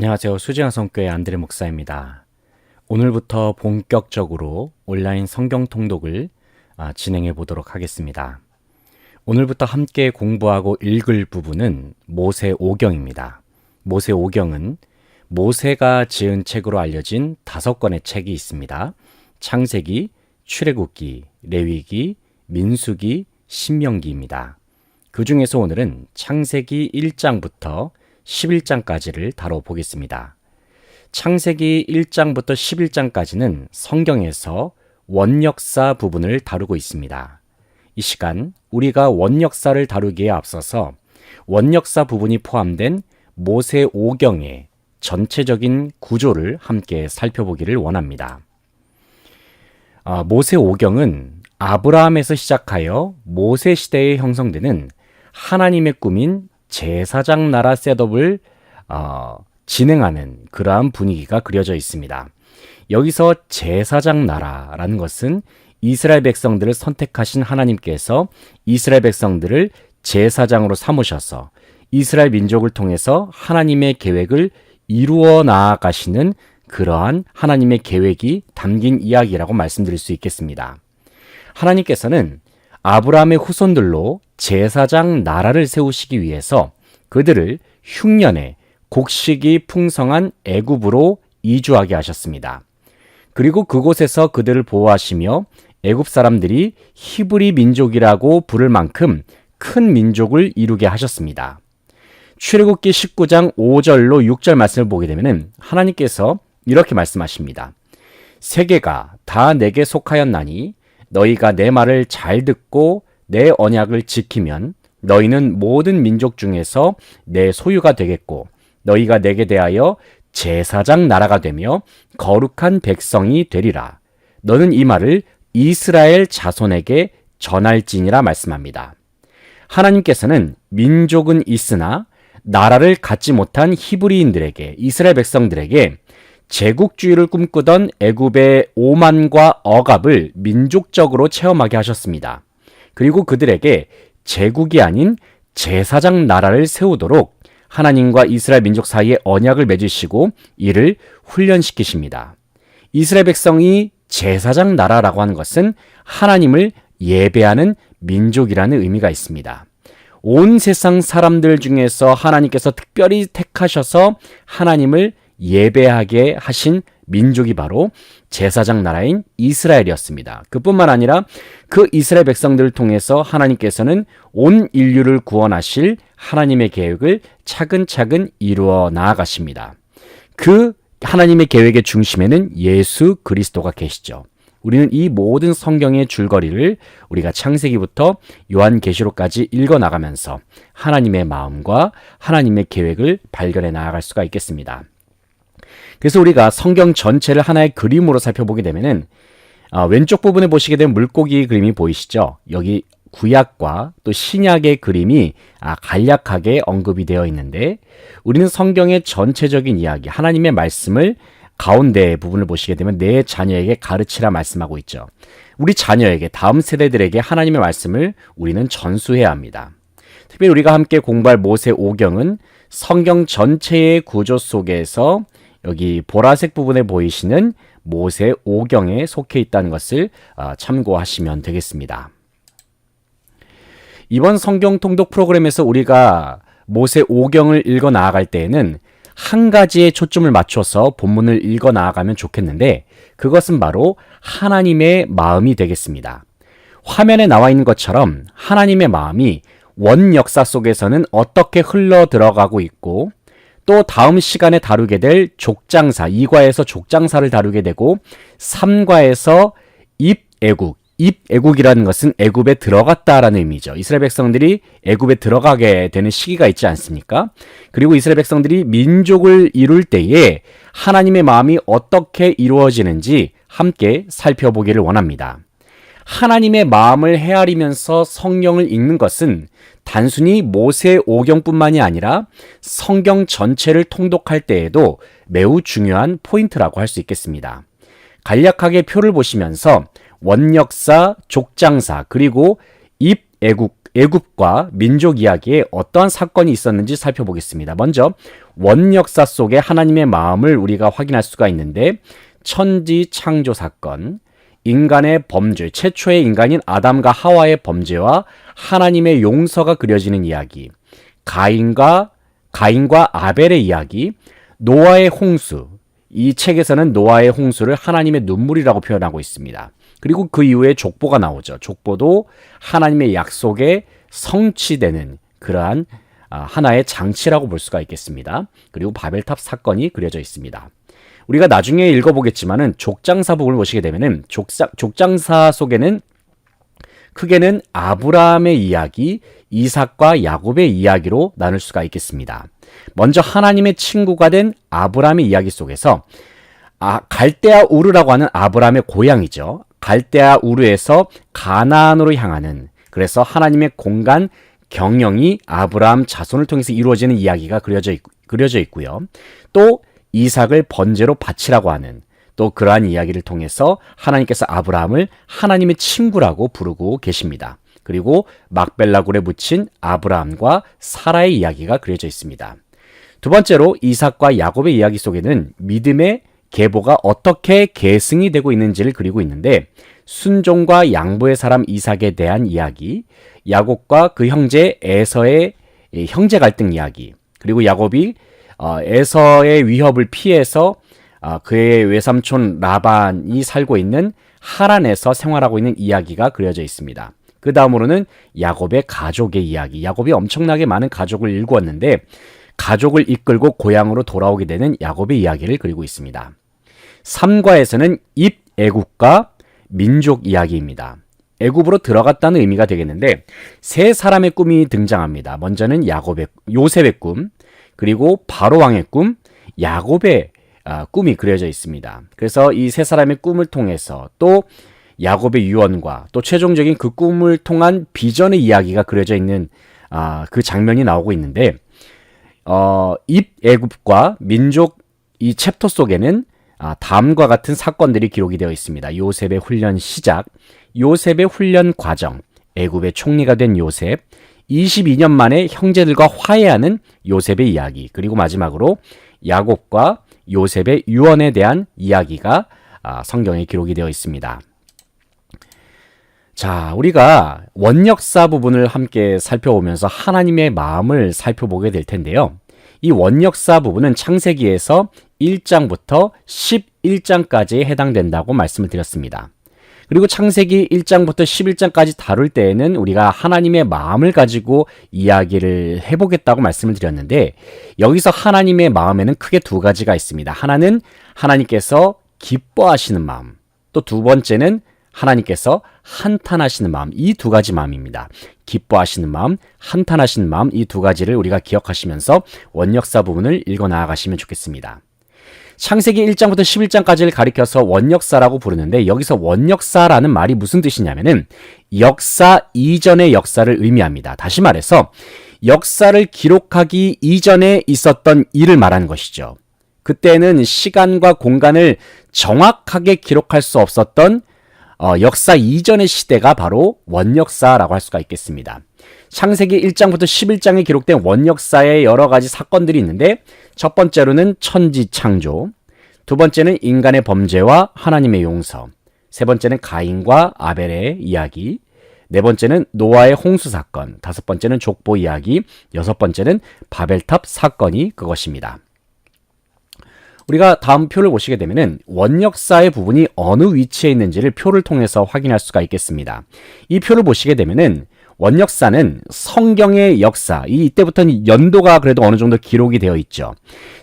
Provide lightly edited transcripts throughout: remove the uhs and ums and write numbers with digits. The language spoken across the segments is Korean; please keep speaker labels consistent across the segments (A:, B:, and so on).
A: 안녕하세요. 수지한 성교회 안드레 목사입니다. 오늘부터 본격적으로 온라인 성경 통독을 진행해 보도록 하겠습니다. 오늘부터 함께 공부하고 읽을 부분은 모세 오경입니다. 모세 오경은 모세가 지은 책으로 알려진 5권의 책이 있습니다. 창세기, 출애굽기, 레위기, 민수기, 신명기입니다. 그 중에서 오늘은 창세기 1장부터 11장까지를 다뤄보겠습니다. 창세기 1장부터 11장까지는 성경에서 원역사 부분을 다루고 있습니다. 이 시간 우리가 원역사를 다루기에 앞서서 원역사 부분이 포함된 모세 오경의 전체적인 구조를 함께 살펴보기를 원합니다. 모세 오경은 아브라함에서 시작하여 모세 시대에 형성되는 하나님의 꿈인 제사장 나라 셋업을 진행하는 그러한 분위기가 그려져 있습니다. 여기서 제사장 나라라는 것은 이스라엘 백성들을 선택하신 하나님께서 이스라엘 백성들을 제사장으로 삼으셔서 이스라엘 민족을 통해서 하나님의 계획을 이루어 나아가시는 그러한 하나님의 계획이 담긴 이야기라고 말씀드릴 수 있겠습니다. 하나님께서는 아브라함의 후손들로 제사장 나라를 세우시기 위해서 그들을 흉년에 곡식이 풍성한 애굽으로 이주하게 하셨습니다. 그리고 그곳에서 그들을 보호하시며 애굽 사람들이 히브리 민족이라고 부를 만큼 큰 민족을 이루게 하셨습니다. 출애굽기 19장 5절로 6절 말씀을 보게 되면 하나님께서 이렇게 말씀하십니다. 세계가 다 내게 속하였나니 너희가 내 말을 잘 듣고 내 언약을 지키면 너희는 모든 민족 중에서 내 소유가 되겠고 너희가 내게 대하여 제사장 나라가 되며 거룩한 백성이 되리라. 너는 이 말을 이스라엘 자손에게 전할지니라 말씀합니다. 하나님께서는 민족은 있으나 나라를 갖지 못한 히브리인들에게 이스라엘 백성들에게 제국주의를 꿈꾸던 애굽의 오만과 억압을 민족적으로 체험하게 하셨습니다. 그리고 그들에게 제국이 아닌 제사장 나라를 세우도록 하나님과 이스라엘 민족 사이에 언약을 맺으시고 이를 훈련시키십니다. 이스라엘 백성이 제사장 나라라고 하는 것은 하나님을 예배하는 민족이라는 의미가 있습니다. 온 세상 사람들 중에서 하나님께서 특별히 택하셔서 하나님을 예배하게 하신 민족이 바로 제사장 나라인 이스라엘이었습니다. 그뿐만 아니라 그 이스라엘 백성들을 통해서 하나님께서는 온 인류를 구원하실 하나님의 계획을 차근차근 이루어 나아가십니다. 그 하나님의 계획의 중심에는 예수 그리스도가 계시죠. 우리는 이 모든 성경의 줄거리를 우리가 창세기부터 요한계시록까지 읽어나가면서 하나님의 마음과 하나님의 계획을 발견해 나아갈 수가 있겠습니다. 그래서 우리가 성경 전체를 하나의 그림으로 살펴보게 되면은 왼쪽 부분에 보시게 되면 물고기 그림이 보이시죠? 여기 구약과 또 신약의 그림이 간략하게 언급이 되어 있는데 우리는 성경의 전체적인 이야기, 하나님의 말씀을 가운데 부분을 보시게 되면 내 자녀에게 가르치라 말씀하고 있죠. 우리 자녀에게, 다음 세대들에게 하나님의 말씀을 우리는 전수해야 합니다. 특별히 우리가 함께 공부할 모세 오경은 성경 전체의 구조 속에서 여기 보라색 부분에 보이시는 모세 오경에 속해 있다는 것을 참고하시면 되겠습니다. 이번 성경 통독 프로그램에서 우리가 모세 오경을 읽어 나아갈 때에는 한 가지에 초점을 맞춰서 본문을 읽어 나아가면 좋겠는데 그것은 바로 하나님의 마음이 되겠습니다. 화면에 나와 있는 것처럼 하나님의 마음이 원 역사 속에서는 어떻게 흘러 들어가고 있고 또 다음 시간에 다루게 될 족장사, 2과에서 족장사를 다루게 되고 3과에서 입애국이라는 것은 애굽에 들어갔다라는 의미죠. 이스라엘 백성들이 애굽에 들어가게 되는 시기가 있지 않습니까? 그리고 이스라엘 백성들이 민족을 이룰 때에 하나님의 마음이 어떻게 이루어지는지 함께 살펴보기를 원합니다. 하나님의 마음을 헤아리면서 성경을 읽는 것은 단순히 모세 오경뿐만이 아니라 성경 전체를 통독할 때에도 매우 중요한 포인트라고 할 수 있겠습니다. 간략하게 표를 보시면서 원역사, 족장사, 그리고 입애국 애굽과 민족 이야기에 어떠한 사건이 있었는지 살펴보겠습니다. 먼저 원역사 속에 하나님의 마음을 우리가 확인할 수가 있는데 천지 창조 사건, 인간의 범죄, 최초의 인간인 아담과 하와의 범죄와 하나님의 용서가 그려지는 이야기, 가인과 아벨의 이야기, 노아의 홍수. 이 책에서는 노아의 홍수를 하나님의 눈물이라고 표현하고 있습니다. 그리고 그 이후에 족보가 나오죠. 족보도 하나님의 약속에 성취되는 그러한 하나의 장치라고 볼 수가 있겠습니다. 그리고 바벨탑 사건이 그려져 있습니다. 우리가 나중에 읽어보겠지만은 족장사 부분을 보시게 되면은 족장사 속에는 크게는 아브라함의 이야기, 이삭과 야곱의 이야기로 나눌 수가 있겠습니다. 먼저 하나님의 친구가 된 아브라함의 이야기 속에서 갈대아 우르라고 하는 아브라함의 고향이죠. 갈대아 우르에서 가나안으로 향하는, 그래서 하나님의 공간 경영이 아브라함 자손을 통해서 이루어지는 이야기가 그려져 있고요. 또 이삭을 번제로 바치라고 하는, 또 그러한 이야기를 통해서 하나님께서 아브라함을 하나님의 친구라고 부르고 계십니다. 그리고 막벨라굴에 묻힌 아브라함과 사라의 이야기가 그려져 있습니다. 두 번째로 이삭과 야곱의 이야기 속에는 믿음의 계보가 어떻게 계승이 되고 있는지를 그리고 있는데, 순종과 양보의 사람 이삭에 대한 이야기, 야곱과 그 형제 에서의 형제 갈등 이야기, 그리고 야곱이 에서의 위협을 피해서 그의 외삼촌 라반이 살고 있는 하란에서 생활하고 있는 이야기가 그려져 있습니다. 그 다음으로는 야곱의 가족의 이야기, 야곱이 엄청나게 많은 가족을 일구었는데 가족을 이끌고 고향으로 돌아오게 되는 야곱의 이야기를 그리고 있습니다. 3과에서는 입애굽과 민족 이야기입니다. 애굽으로 들어갔다는 의미가 되겠는데 세 사람의 꿈이 등장합니다. 먼저는 요셉의 꿈, 그리고 바로 왕의 꿈, 야곱의 꿈이 그려져 있습니다. 그래서 이 세 사람의 꿈을 통해서 또 야곱의 유언과 또 최종적인 그 꿈을 통한 비전의 이야기가 그려져 있는 그 장면이 나오고 있는데, 입애굽과 민족 이 챕터 속에는 다음과 같은 사건들이 기록이 되어 있습니다. 요셉의 훈련 시작, 요셉의 훈련 과정, 애굽의 총리가 된 요셉, 22년 만에 형제들과 화해하는 요셉의 이야기, 그리고 마지막으로 야곱과 요셉의 유언에 대한 이야기가 성경에 기록이 되어 있습니다. 자, 우리가 원역사 부분을 함께 살펴보면서 하나님의 마음을 살펴보게 될 텐데요. 이 원역사 부분은 창세기에서 1장부터 11장까지에 해당된다고 말씀을 드렸습니다. 그리고 창세기 1장부터 11장까지 다룰 때에는 우리가 하나님의 마음을 가지고 이야기를 해보겠다고 말씀을 드렸는데, 여기서 하나님의 마음에는 크게 두 가지가 있습니다. 하나는 하나님께서 기뻐하시는 마음, 또 두 번째는 하나님께서 한탄하시는 마음, 이 두 가지 마음입니다. 기뻐하시는 마음, 한탄하시는 마음, 이 두 가지를 우리가 기억하시면서 원역사 부분을 읽어 나아가시면 좋겠습니다. 창세기 1장부터 11장까지를 가리켜서 원역사라고 부르는데, 여기서 원역사라는 말이 무슨 뜻이냐면은 역사 이전의 역사를 의미합니다. 다시 말해서 역사를 기록하기 이전에 있었던 일을 말하는 것이죠. 그때는 시간과 공간을 정확하게 기록할 수 없었던 역사 이전의 시대가 바로 원역사라고 할 수가 있겠습니다. 창세기 1장부터 11장에 기록된 원역사의 여러 가지 사건들이 있는데, 첫 번째로는 천지 창조, 두 번째는 인간의 범죄와 하나님의 용서, 세 번째는 가인과 아벨의 이야기, 네 번째는 노아의 홍수 사건, 다섯 번째는 족보 이야기, 여섯 번째는 바벨탑 사건이 그것입니다. 우리가 다음 표를 보시게 되면은 원역사의 부분이 어느 위치에 있는지를 표를 통해서 확인할 수가 있겠습니다. 이 표를 보시게 되면은 원역사는 성경의 역사, 이때부터는 연도가 그래도 어느 정도 기록이 되어 있죠.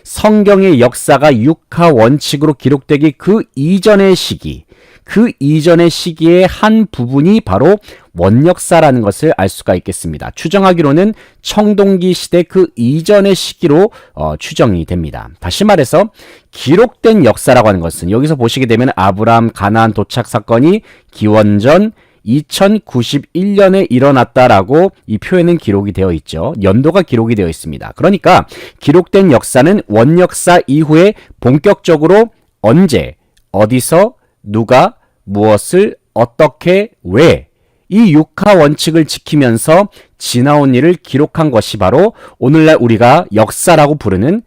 A: 성경의 역사가 육하 원칙으로 기록되기 그 이전의 시기, 그 이전의 시기의 한 부분이 바로 원역사라는 것을 알 수가 있겠습니다. 추정하기로는 청동기 시대 그 이전의 시기로 추정이 됩니다. 다시 말해서 기록된 역사라고 하는 것은 여기서 보시게 되면 아브라함 가나안 도착 사건이 기원전 2091년에 일어났다라고 이 표에는 기록이 되어 있죠. 연도가 기록이 되어 있습니다. 그러니까 기록된 역사는 원역사 이후에 본격적으로 언제, 어디서, 누가, 무엇을, 어떻게, 왜, 이 육하 원칙을 지키면서 지나온 일을 기록한 것이 바로 오늘날 우리가 역사라고 부르는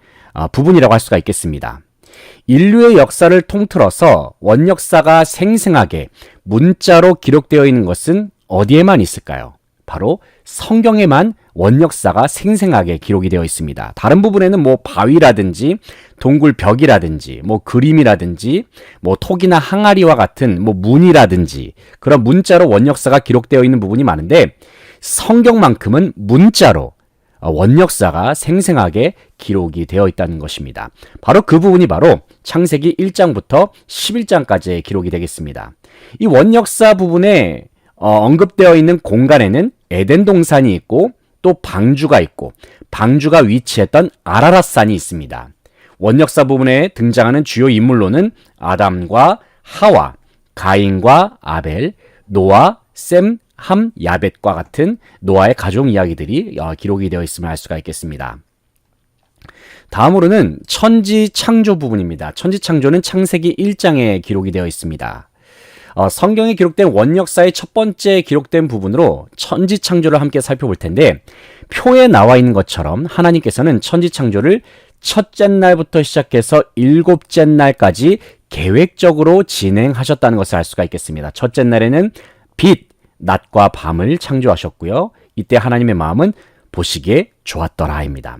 A: 부분이라고 할 수가 있겠습니다. 인류의 역사를 통틀어서 원역사가 생생하게 문자로 기록되어 있는 것은 어디에만 있을까요? 바로 성경에만 원역사가 생생하게 기록이 되어 있습니다. 다른 부분에는 뭐 바위라든지 동굴 벽이라든지 뭐 그림이라든지 뭐 톡이나 항아리와 같은 뭐 문이라든지 그런 문자로 원역사가 기록되어 있는 부분이 많은데 성경만큼은 문자로 원역사가 생생하게 기록이 되어 있다는 것입니다. 바로 그 부분이 바로 창세기 1장부터 11장까지의 기록이 되겠습니다. 이 원역사 부분에 언급되어 있는 공간에는 에덴 동산이 있고 또 방주가 있고 방주가 위치했던 아라랏산이 있습니다. 원역사 부분에 등장하는 주요 인물로는 아담과 하와, 가인과 아벨, 노아, 셈, 함, 야벳과 같은 노아의 가족 이야기들이 기록이 되어 있음을 알 수가 있겠습니다. 다음으로는 천지 창조 부분입니다. 천지 창조는 창세기 1장에 기록이 되어 있습니다. 성경에 기록된 원역사의 첫 번째 기록된 부분으로 천지 창조를 함께 살펴볼 텐데 표에 나와 있는 것처럼 하나님께서는 천지 창조를 첫째 날부터 시작해서 일곱째 날까지 계획적으로 진행하셨다는 것을 알 수가 있겠습니다. 첫째 날에는 빛, 낮과 밤을 창조하셨고요. 이때 하나님의 마음은 보시기에 좋았더라입니다.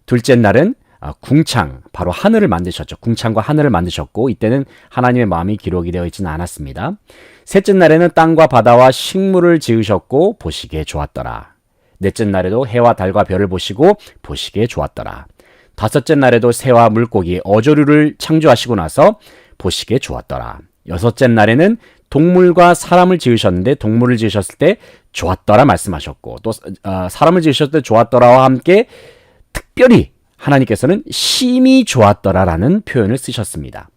A: 둘째 날은 궁창, 바로 하늘을 만드셨죠. 궁창과 하늘을 만드셨고 이때는 하나님의 마음이 기록이 되어 있지는 않았습니다. 셋째 날에는 땅과 바다와 식물을 지으셨고 보시기에 좋았더라. 넷째 날에도 해와 달과 별을 보시고 보시기에 좋았더라. 다섯째 날에도 새와 물고기, 어조류를 창조하시고 나서 보시기에 좋았더라. 여섯째 날에는 동물과 사람을 지으셨는데 동물을 지으셨을 때 좋았더라 말씀하셨고 또 사람을 지으셨을 때 좋았더라와 함께 특별히 하나님께서는 심히 좋았더라라는 표현을 쓰셨습니다.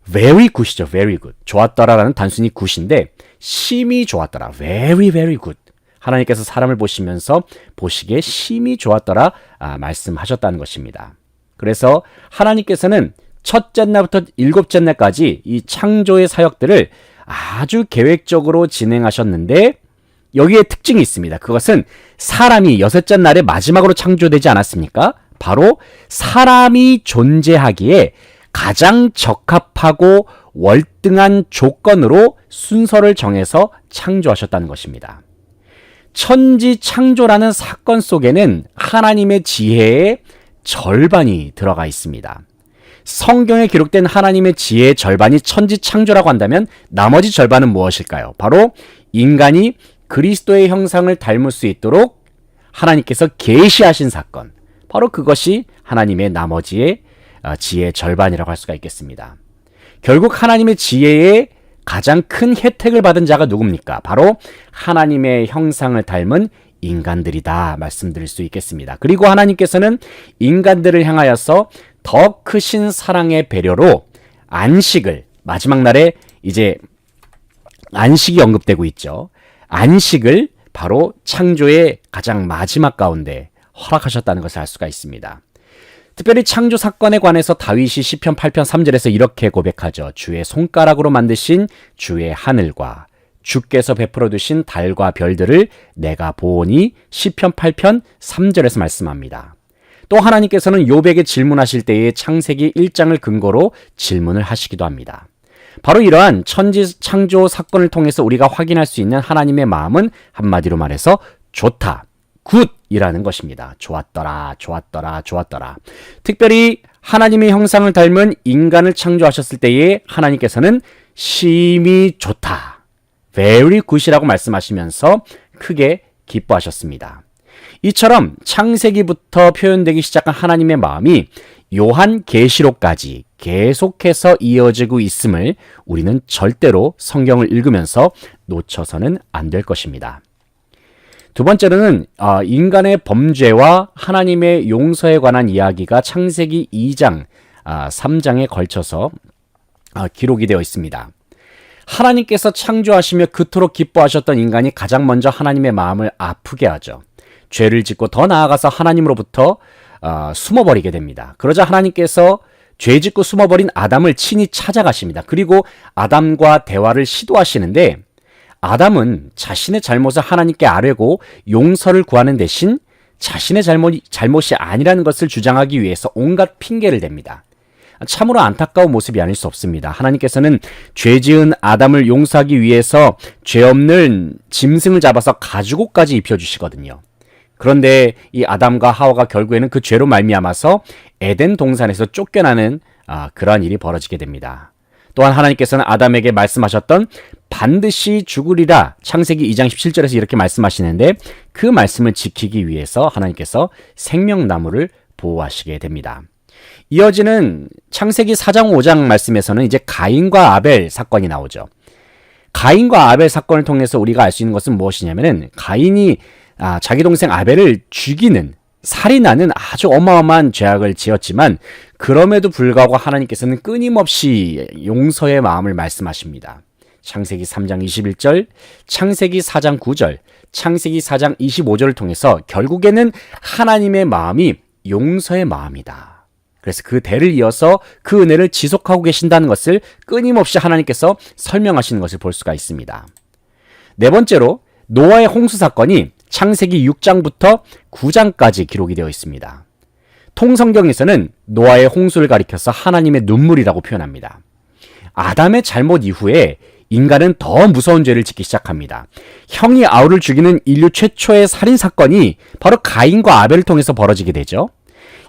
A: Very good이죠. Very good. 좋았더라라는 단순히 good인데 심히 좋았더라. Very very good. 하나님께서 사람을 보시면서 보시기에 심히 좋았더라 말씀하셨다는 것입니다. 그래서 하나님께서는 첫째 날부터 일곱째 날까지 이 창조의 사역들을 아주 계획적으로 진행하셨는데 여기에 특징이 있습니다. 그것은 사람이 여섯째 날에 마지막으로 창조되지 않았습니까? 바로 사람이 존재하기에 가장 적합하고 월등한 조건으로 순서를 정해서 창조하셨다는 것입니다. 천지 창조라는 사건 속에는 하나님의 지혜의 절반이 들어가 있습니다. 성경에 기록된 하나님의 지혜의 절반이 천지 창조라고 한다면 나머지 절반은 무엇일까요? 바로 인간이 그리스도의 형상을 닮을 수 있도록 하나님께서 계시하신 사건, 바로 그것이 하나님의 나머지의 지혜의 절반이라고 할 수가 있겠습니다. 결국 하나님의 지혜의 가장 큰 혜택을 받은 자가 누굽니까? 바로 하나님의 형상을 닮은 인간들이다 말씀드릴 수 있겠습니다. 그리고 하나님께서는 인간들을 향하여서 더 크신 사랑의 배려로 안식을, 마지막 날에 이제 안식이 언급되고 있죠. 안식을 바로 창조의 가장 마지막 가운데 허락하셨다는 것을 알 수가 있습니다. 특별히 창조 사건에 관해서 다윗이 시편 8편 3절에서 이렇게 고백하죠. 주의 손가락으로 만드신 주의 하늘과 주께서 베풀어 두신 달과 별들을 내가 보오니 시편 8편 3절에서 말씀합니다. 또 하나님께서는 욥에게 질문하실 때에 창세기 1장을 근거로 질문을 하시기도 합니다. 바로 이러한 천지 창조 사건을 통해서 우리가 확인할 수 있는 하나님의 마음은 한마디로 말해서 좋다, 굿이라는 것입니다. 좋았더라, 좋았더라, 좋았더라. 특별히 하나님의 형상을 닮은 인간을 창조하셨을 때에 하나님께서는 심히 좋다, very good이라고 말씀하시면서 크게 기뻐하셨습니다. 이처럼 창세기부터 표현되기 시작한 하나님의 마음이 요한계시록까지 계속해서 이어지고 있음을 우리는 절대로 성경을 읽으면서 놓쳐서는 안 될 것입니다. 두 번째로는 인간의 범죄와 하나님의 용서에 관한 이야기가 창세기 2장, 3장에 걸쳐서 기록이 되어 있습니다. 하나님께서 창조하시며 그토록 기뻐하셨던 인간이 가장 먼저 하나님의 마음을 아프게 하죠. 죄를 짓고 더 나아가서 하나님으로부터 숨어버리게 됩니다. 그러자 하나님께서 죄 짓고 숨어버린 아담을 친히 찾아가십니다. 그리고 아담과 대화를 시도하시는데 아담은 자신의 잘못을 하나님께 아뢰고 용서를 구하는 대신 자신의 잘못이 아니라는 것을 주장하기 위해서 온갖 핑계를 댑니다. 참으로 안타까운 모습이 아닐 수 없습니다. 하나님께서는 죄 지은 아담을 용서하기 위해서 죄 없는 짐승을 잡아서 가죽옷까지 입혀주시거든요. 그런데 이 아담과 하와가 결국에는 그 죄로 말미암아서 에덴 동산에서 쫓겨나는 그러한 일이 벌어지게 됩니다. 또한 하나님께서는 아담에게 말씀하셨던 반드시 죽으리라 창세기 2장 17절에서 이렇게 말씀하시는데 그 말씀을 지키기 위해서 하나님께서 생명나무를 보호하시게 됩니다. 이어지는 창세기 4장 5장 말씀에서는 이제 가인과 아벨 사건이 나오죠. 가인과 아벨 사건을 통해서 우리가 알 수 있는 것은 무엇이냐면은 가인이 자기 동생 아벨을 죽이는 살인하는 아주 어마어마한 죄악을 지었지만 그럼에도 불구하고 하나님께서는 끊임없이 용서의 마음을 말씀하십니다. 창세기 3장 21절, 창세기 4장 9절, 창세기 4장 25절을 통해서 결국에는 하나님의 마음이 용서의 마음이다. 그래서 그 대를 이어서 그 은혜를 지속하고 계신다는 것을 끊임없이 하나님께서 설명하시는 것을 볼 수가 있습니다. 네 번째로 노아의 홍수 사건이 창세기 6장부터 9장까지 기록이 되어 있습니다. 통성경에서는 노아의 홍수를 가리켜서 하나님의 눈물이라고 표현합니다. 아담의 잘못 이후에 인간은 더 무서운 죄를 짓기 시작합니다. 형이 아우를 죽이는 인류 최초의 살인 사건이 바로 가인과 아벨을 통해서 벌어지게 되죠.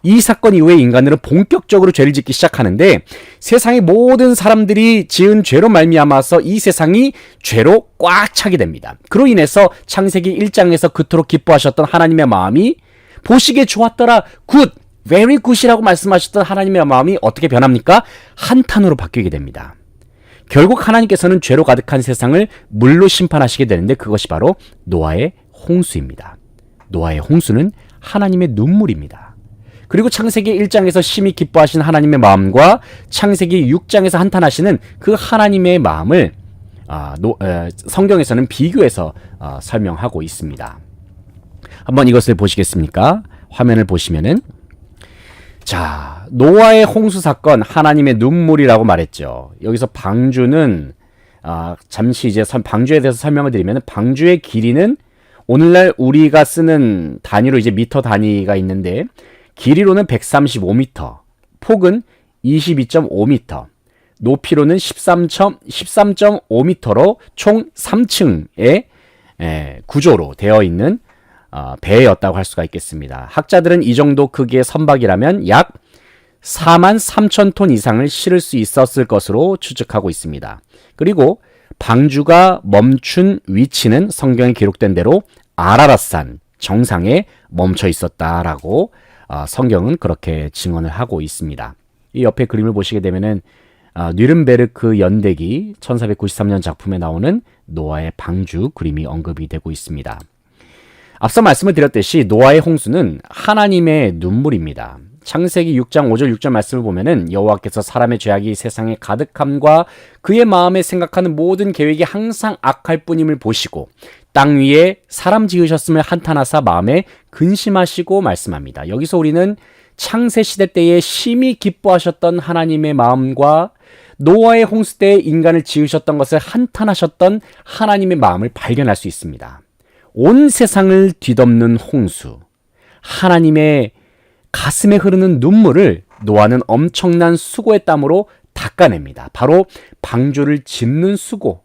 A: 이 사건 이후에 인간들은 본격적으로 죄를 짓기 시작하는데 세상의 모든 사람들이 지은 죄로 말미암아서 이 세상이 죄로 꽉 차게 됩니다. 그로 인해서 창세기 1장에서 그토록 기뻐하셨던 하나님의 마음이 보시기에 좋았더라, 굿, very good이라고 말씀하셨던 하나님의 마음이 어떻게 변합니까? 한탄으로 바뀌게 됩니다. 결국 하나님께서는 죄로 가득한 세상을 물로 심판하시게 되는데 그것이 바로 노아의 홍수입니다. 노아의 홍수는 하나님의 눈물입니다. 그리고 창세기 1장에서 심히 기뻐하신 하나님의 마음과 창세기 6장에서 한탄하시는 그 하나님의 마음을 성경에서는 비교해서 설명하고 있습니다. 한번 이것을 보시겠습니까? 화면을 보시면은 자, 노아의 홍수 사건 하나님의 눈물이라고 말했죠. 여기서 방주는 잠시 이제 방주에 대해서 설명을 드리면 방주의 길이는 오늘날 우리가 쓰는 단위로 이제 미터 단위가 있는데 길이로는 135m, 폭은 22.5m, 높이로는 13.5m로 총 3층의 구조로 되어 있는 배였다고 할 수가 있겠습니다. 학자들은 이 정도 크기의 선박이라면 약 4만 3천 톤 이상을 실을 수 있었을 것으로 추측하고 있습니다. 그리고 방주가 멈춘 위치는 성경에 기록된 대로 아라랏산 정상에 멈춰 있었다라고 성경은 그렇게 증언을 하고 있습니다. 이 옆에 그림을 보시게 되면은 뉘른베르크 연대기 1493년 작품에 나오는 노아의 방주 그림이 언급이 되고 있습니다. 앞서 말씀을 드렸듯이 노아의 홍수는 하나님의 눈물입니다. 창세기 6장 5절 6절 말씀을 보면은 여호와께서 사람의 죄악이 세상에 가득함과 그의 마음에 생각하는 모든 계획이 항상 악할 뿐임을 보시고 땅 위에 사람 지으셨음을 한탄하사 마음에 근심하시고 말씀합니다. 여기서 우리는 창세시대 때에 심히 기뻐하셨던 하나님의 마음과 노아의 홍수 때에 인간을 지으셨던 것을 한탄하셨던 하나님의 마음을 발견할 수 있습니다. 온 세상을 뒤덮는 홍수, 하나님의 가슴에 흐르는 눈물을 노아는 엄청난 수고의 땀으로 닦아냅니다. 바로 방주를 짓는 수고,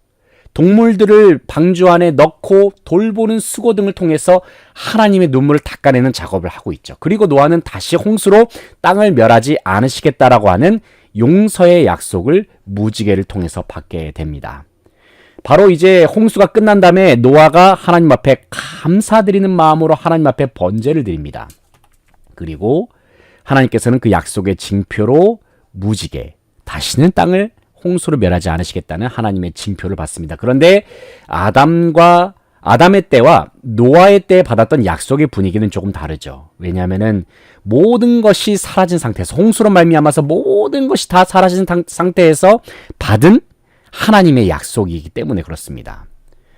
A: 동물들을 방주 안에 넣고 돌보는 수고 등을 통해서 하나님의 눈물을 닦아내는 작업을 하고 있죠. 그리고 노아는 다시 홍수로 땅을 멸하지 않으시겠다라고 하는 용서의 약속을 무지개를 통해서 받게 됩니다. 바로 이제 홍수가 끝난 다음에 노아가 하나님 앞에 감사드리는 마음으로 하나님 앞에 번제를 드립니다. 그리고 하나님께서는 그 약속의 징표로 무지개, 다시는 땅을 홍수로 멸하지 않으시겠다는 하나님의 징표를 받습니다. 그런데 아담의 때와 노아의 때에 받았던 약속의 분위기는 조금 다르죠. 왜냐하면은 모든 것이 사라진 상태에서, 홍수로 말미암아서 모든 것이 다 사라진 상태에서 받은 하나님의 약속이기 때문에 그렇습니다.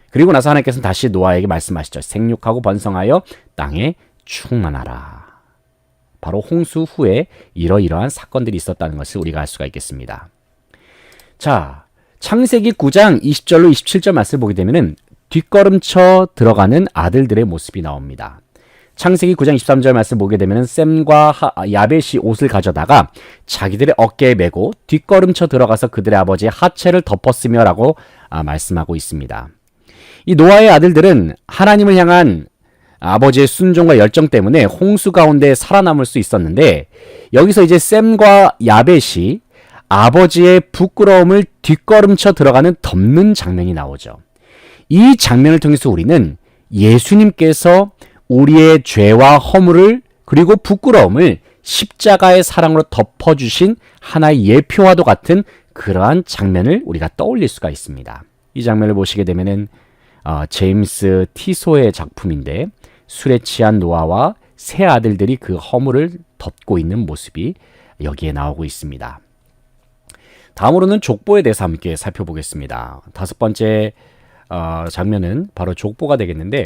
A: 그리고 나서 하나님께서는 다시 노아에게 말씀하시죠. 생육하고 번성하여 땅에 충만하라. 바로 홍수 후에 이러이러한 사건들이 있었다는 것을 우리가 알 수가 있겠습니다. 자, 창세기 9장 20절로 27절 말씀을 보게 되면은 뒷걸음쳐 들어가는 아들들의 모습이 나옵니다. 창세기 9장 23절 말씀 보게 되면은 셈과 야벳이 옷을 가져다가 자기들의 어깨에 메고 뒷걸음쳐 들어가서 그들의 아버지의 하체를 덮었으며 라고 말씀하고 있습니다. 이 노아의 아들들은 하나님을 향한 아버지의 순종과 열정 때문에 홍수 가운데 살아남을 수 있었는데, 여기서 이제 셈과 야벳이 아버지의 부끄러움을 뒷걸음쳐 들어가는 덮는 장면이 나오죠. 이 장면을 통해서 우리는 예수님께서 우리의 죄와 허물을 그리고 부끄러움을 십자가의 사랑으로 덮어주신 하나의 예표와도 같은 그러한 장면을 우리가 떠올릴 수가 있습니다. 이 장면을 보시게 되면은 제임스 티소의 작품인데, 술에 취한 노아와 세 아들들이 그 허물을 덮고 있는 모습이 여기에 나오고 있습니다. 다음으로는 족보에 대해서 함께 살펴보겠습니다. 다섯 번째 장면은 바로 족보가 되겠는데,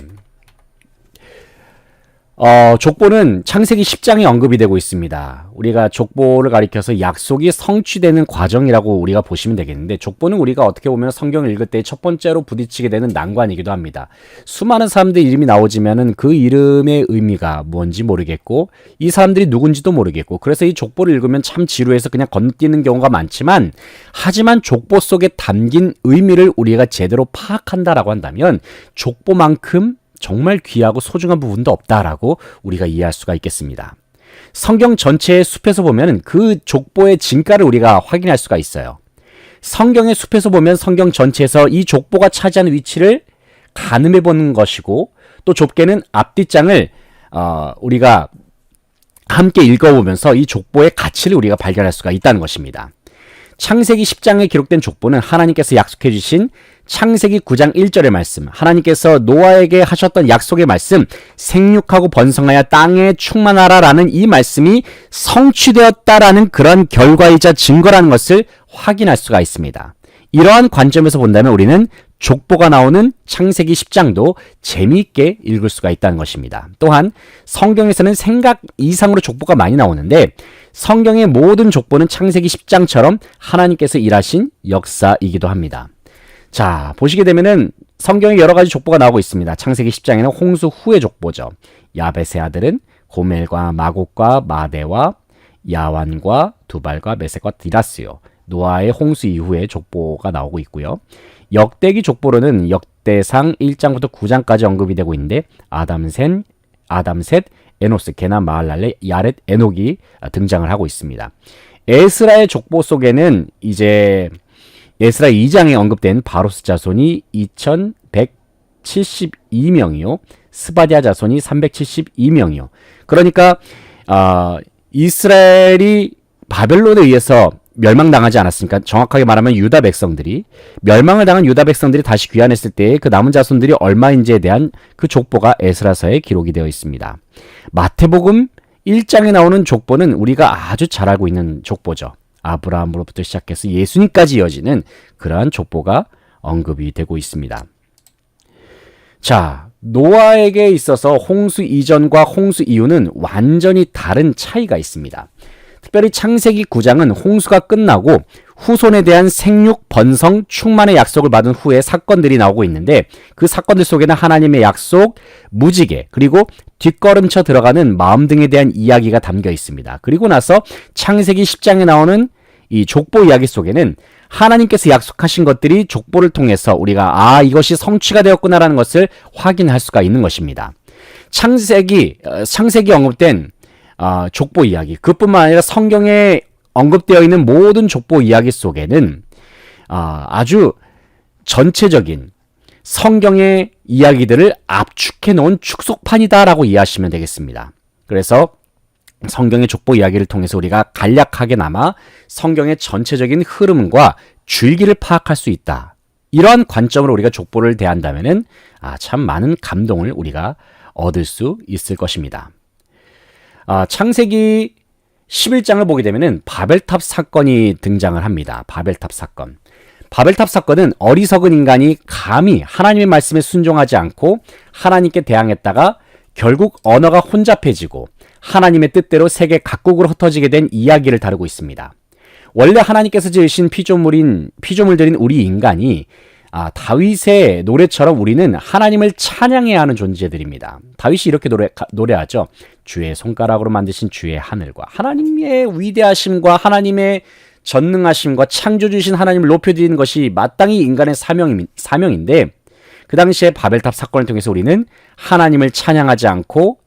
A: 족보는 창세기 10장에 언급이 되고 있습니다. 우리가 족보를 가리켜서 약속이 성취되는 과정이라고 우리가 보시면 되겠는데, 족보는 우리가 어떻게 보면 성경을 읽을 때 첫 번째로 부딪히게 되는 난관이기도 합니다. 수많은 사람들 이름이 나오지만은 그 이름의 의미가 뭔지 모르겠고, 이 사람들이 누군지도 모르겠고, 그래서 이 족보를 읽으면 참 지루해서 그냥 건너뛰는 경우가 많지만, 하지만 족보 속에 담긴 의미를 우리가 제대로 파악한다라고 한다면 족보만큼 정말 귀하고 소중한 부분도 없다라고 우리가 이해할 수가 있겠습니다. 성경 전체의 숲에서 보면 그 족보의 진가를 우리가 확인할 수가 있어요. 성경의 숲에서 보면 성경 전체에서 이 족보가 차지하는 위치를 가늠해 보는 것이고, 또 좁게는 앞뒷장을 우리가 함께 읽어보면서 이 족보의 가치를 우리가 발견할 수가 있다는 것입니다. 창세기 10장에 기록된 족보는 하나님께서 약속해 주신 창세기 9장 1절의 말씀, 하나님께서 노아에게 하셨던 약속의 말씀, 생육하고 번성하여 땅에 충만하라라는 이 말씀이 성취되었다라는 그런 결과이자 증거라는 것을 확인할 수가 있습니다. 이러한 관점에서 본다면 우리는 족보가 나오는 창세기 10장도 재미있게 읽을 수가 있다는 것입니다. 또한 성경에서는 생각 이상으로 족보가 많이 나오는데, 성경의 모든 족보는 창세기 10장처럼 하나님께서 일하신 역사이기도 합니다. 자, 보시게 되면은 성경에 여러 가지 족보가 나오고 있습니다. 창세기 10장에는 홍수 후의 족보죠. 야벳의 아들은 고멜과 마곡과 마대와 야완과 두발과 메섹과 디라스요. 노아의 홍수 이후의 족보가 나오고 있고요. 역대기 족보로는 역대상 1장부터 9장까지 언급이 되고 있는데, 아담, 셋, 에노스, 게남, 마할랄레, 야렛, 에녹이 등장을 하고 있습니다. 에스라의 족보 속에는 이제 에스라 2장에 언급된 바로스 자손이 2172명이요. 스바디아 자손이 372명이요. 그러니까 이스라엘이 바벨론에 의해서 멸망당하지 않았으니까, 정확하게 말하면 유다 백성들이 멸망을 당한 유다 백성들이 다시 귀환했을 때 그 남은 자손들이 얼마인지에 대한 그 족보가 에스라서에 기록이 되어 있습니다. 마태복음 1장에 나오는 족보는 우리가 아주 잘 알고 있는 족보죠. 아브라함으로부터 시작해서 예수님까지 이어지는 그러한 족보가 언급이 되고 있습니다. 자, 노아에게 있어서 홍수 이전과 홍수 이후는 완전히 다른 차이가 있습니다. 특별히 창세기 9장은 홍수가 끝나고 후손에 대한 생육, 번성, 충만의 약속을 받은 후에 사건들이 나오고 있는데, 그 사건들 속에는 하나님의 약속, 무지개, 그리고 뒷걸음쳐 들어가는 마음 등에 대한 이야기가 담겨 있습니다. 그리고 나서 창세기 10장에 나오는 이 족보 이야기 속에는 하나님께서 약속하신 것들이 족보를 통해서 우리가 이것이 성취가 되었구나라는 것을 확인할 수가 있는 것입니다. 창세기 언급된 족보 이야기, 그뿐만 아니라 성경에 언급되어 있는 모든 족보 이야기 속에는 아주 전체적인 성경의 이야기들을 압축해 놓은 축소판이다라고 이해하시면 되겠습니다. 그래서 성경의 족보 이야기를 통해서 우리가 간략하게나마 성경의 전체적인 흐름과 줄기를 파악할 수 있다. 이러한 관점으로 우리가 족보를 대한다면은 참 많은 감동을 우리가 얻을 수 있을 것입니다. 창세기 11장을 보게 되면은 바벨탑 사건이 등장을 합니다. 바벨탑 사건. 바벨탑 사건은 어리석은 인간이 감히 하나님의 말씀에 순종하지 않고 하나님께 대항했다가 결국 언어가 혼잡해지고 하나님의 뜻대로 세계 각국으로 흩어지게 된 이야기를 다루고 있습니다. 원래 하나님께서 지으신 피조물들인 우리 인간이 다윗의 노래처럼 우리는 하나님을 찬양해야 하는 존재들입니다. 다윗이 이렇게 노래하죠. 주의 손가락으로 만드신 주의 하늘과 하나님의 위대하심과 하나님의 전능하심과 창조주신 하나님을 높여드리는 것이 마땅히 인간의 사명인데, 그 당시에 바벨탑 사건을 통해서 우리는 하나님을 찬양하지 않고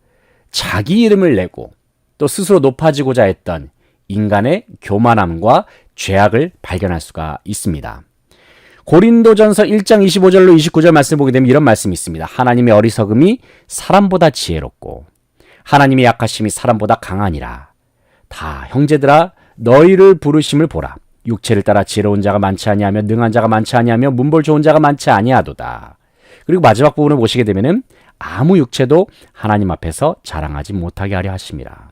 A: 자기 이름을 내고 또 스스로 높아지고자 했던 인간의 교만함과 죄악을 발견할 수가 있습니다. 고린도전서 1장 25절로 29절 말씀을 보게 되면 이런 말씀이 있습니다. 하나님의 어리석음이 사람보다 지혜롭고 하나님의 약하심이 사람보다 강하니라. 다 형제들아 너희를 부르심을 보라. 육체를 따라 지혜로운 자가 많지 아니하며 능한 자가 많지 아니하며 문벌 좋은 자가 많지 아니하도다. 그리고 마지막 부분을 보시게 되면은 아무 육체도 하나님 앞에서 자랑하지 못하게 하려 하심이라.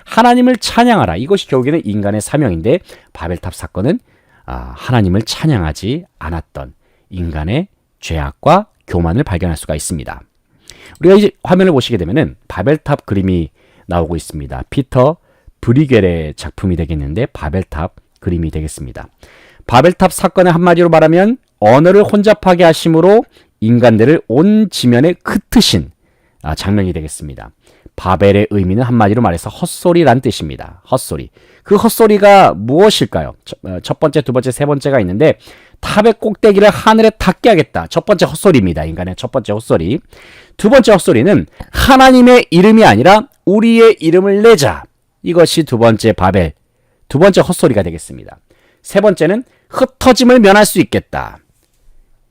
A: 하나님을 찬양하라. 이것이 결국에는 인간의 사명인데, 바벨탑 사건은 하나님을 찬양하지 않았던 인간의 죄악과 교만을 발견할 수가 있습니다. 우리가 이제 화면을 보시게 되면은 바벨탑 그림이 나오고 있습니다. 피터 브리겔의 작품이 되겠는데 바벨탑 그림이 되겠습니다. 바벨탑 사건의 한마디로 말하면 언어를 혼잡하게 하심으로 인간들을 온 지면에 흩으신 장면이 되겠습니다. 바벨의 의미는 한마디로 말해서 헛소리란 뜻입니다. 헛소리. 그 헛소리가 무엇일까요? 첫 번째, 두 번째, 세 번째가 있는데 탑의 꼭대기를 하늘에 닿게 하겠다. 첫 번째 헛소리입니다. 인간의 첫 번째 헛소리. 두 번째 헛소리는 하나님의 이름이 아니라 우리의 이름을 내자. 이것이 두 번째 바벨, 두 번째 헛소리가 되겠습니다. 세 번째는 흩어짐을 면할 수 있겠다.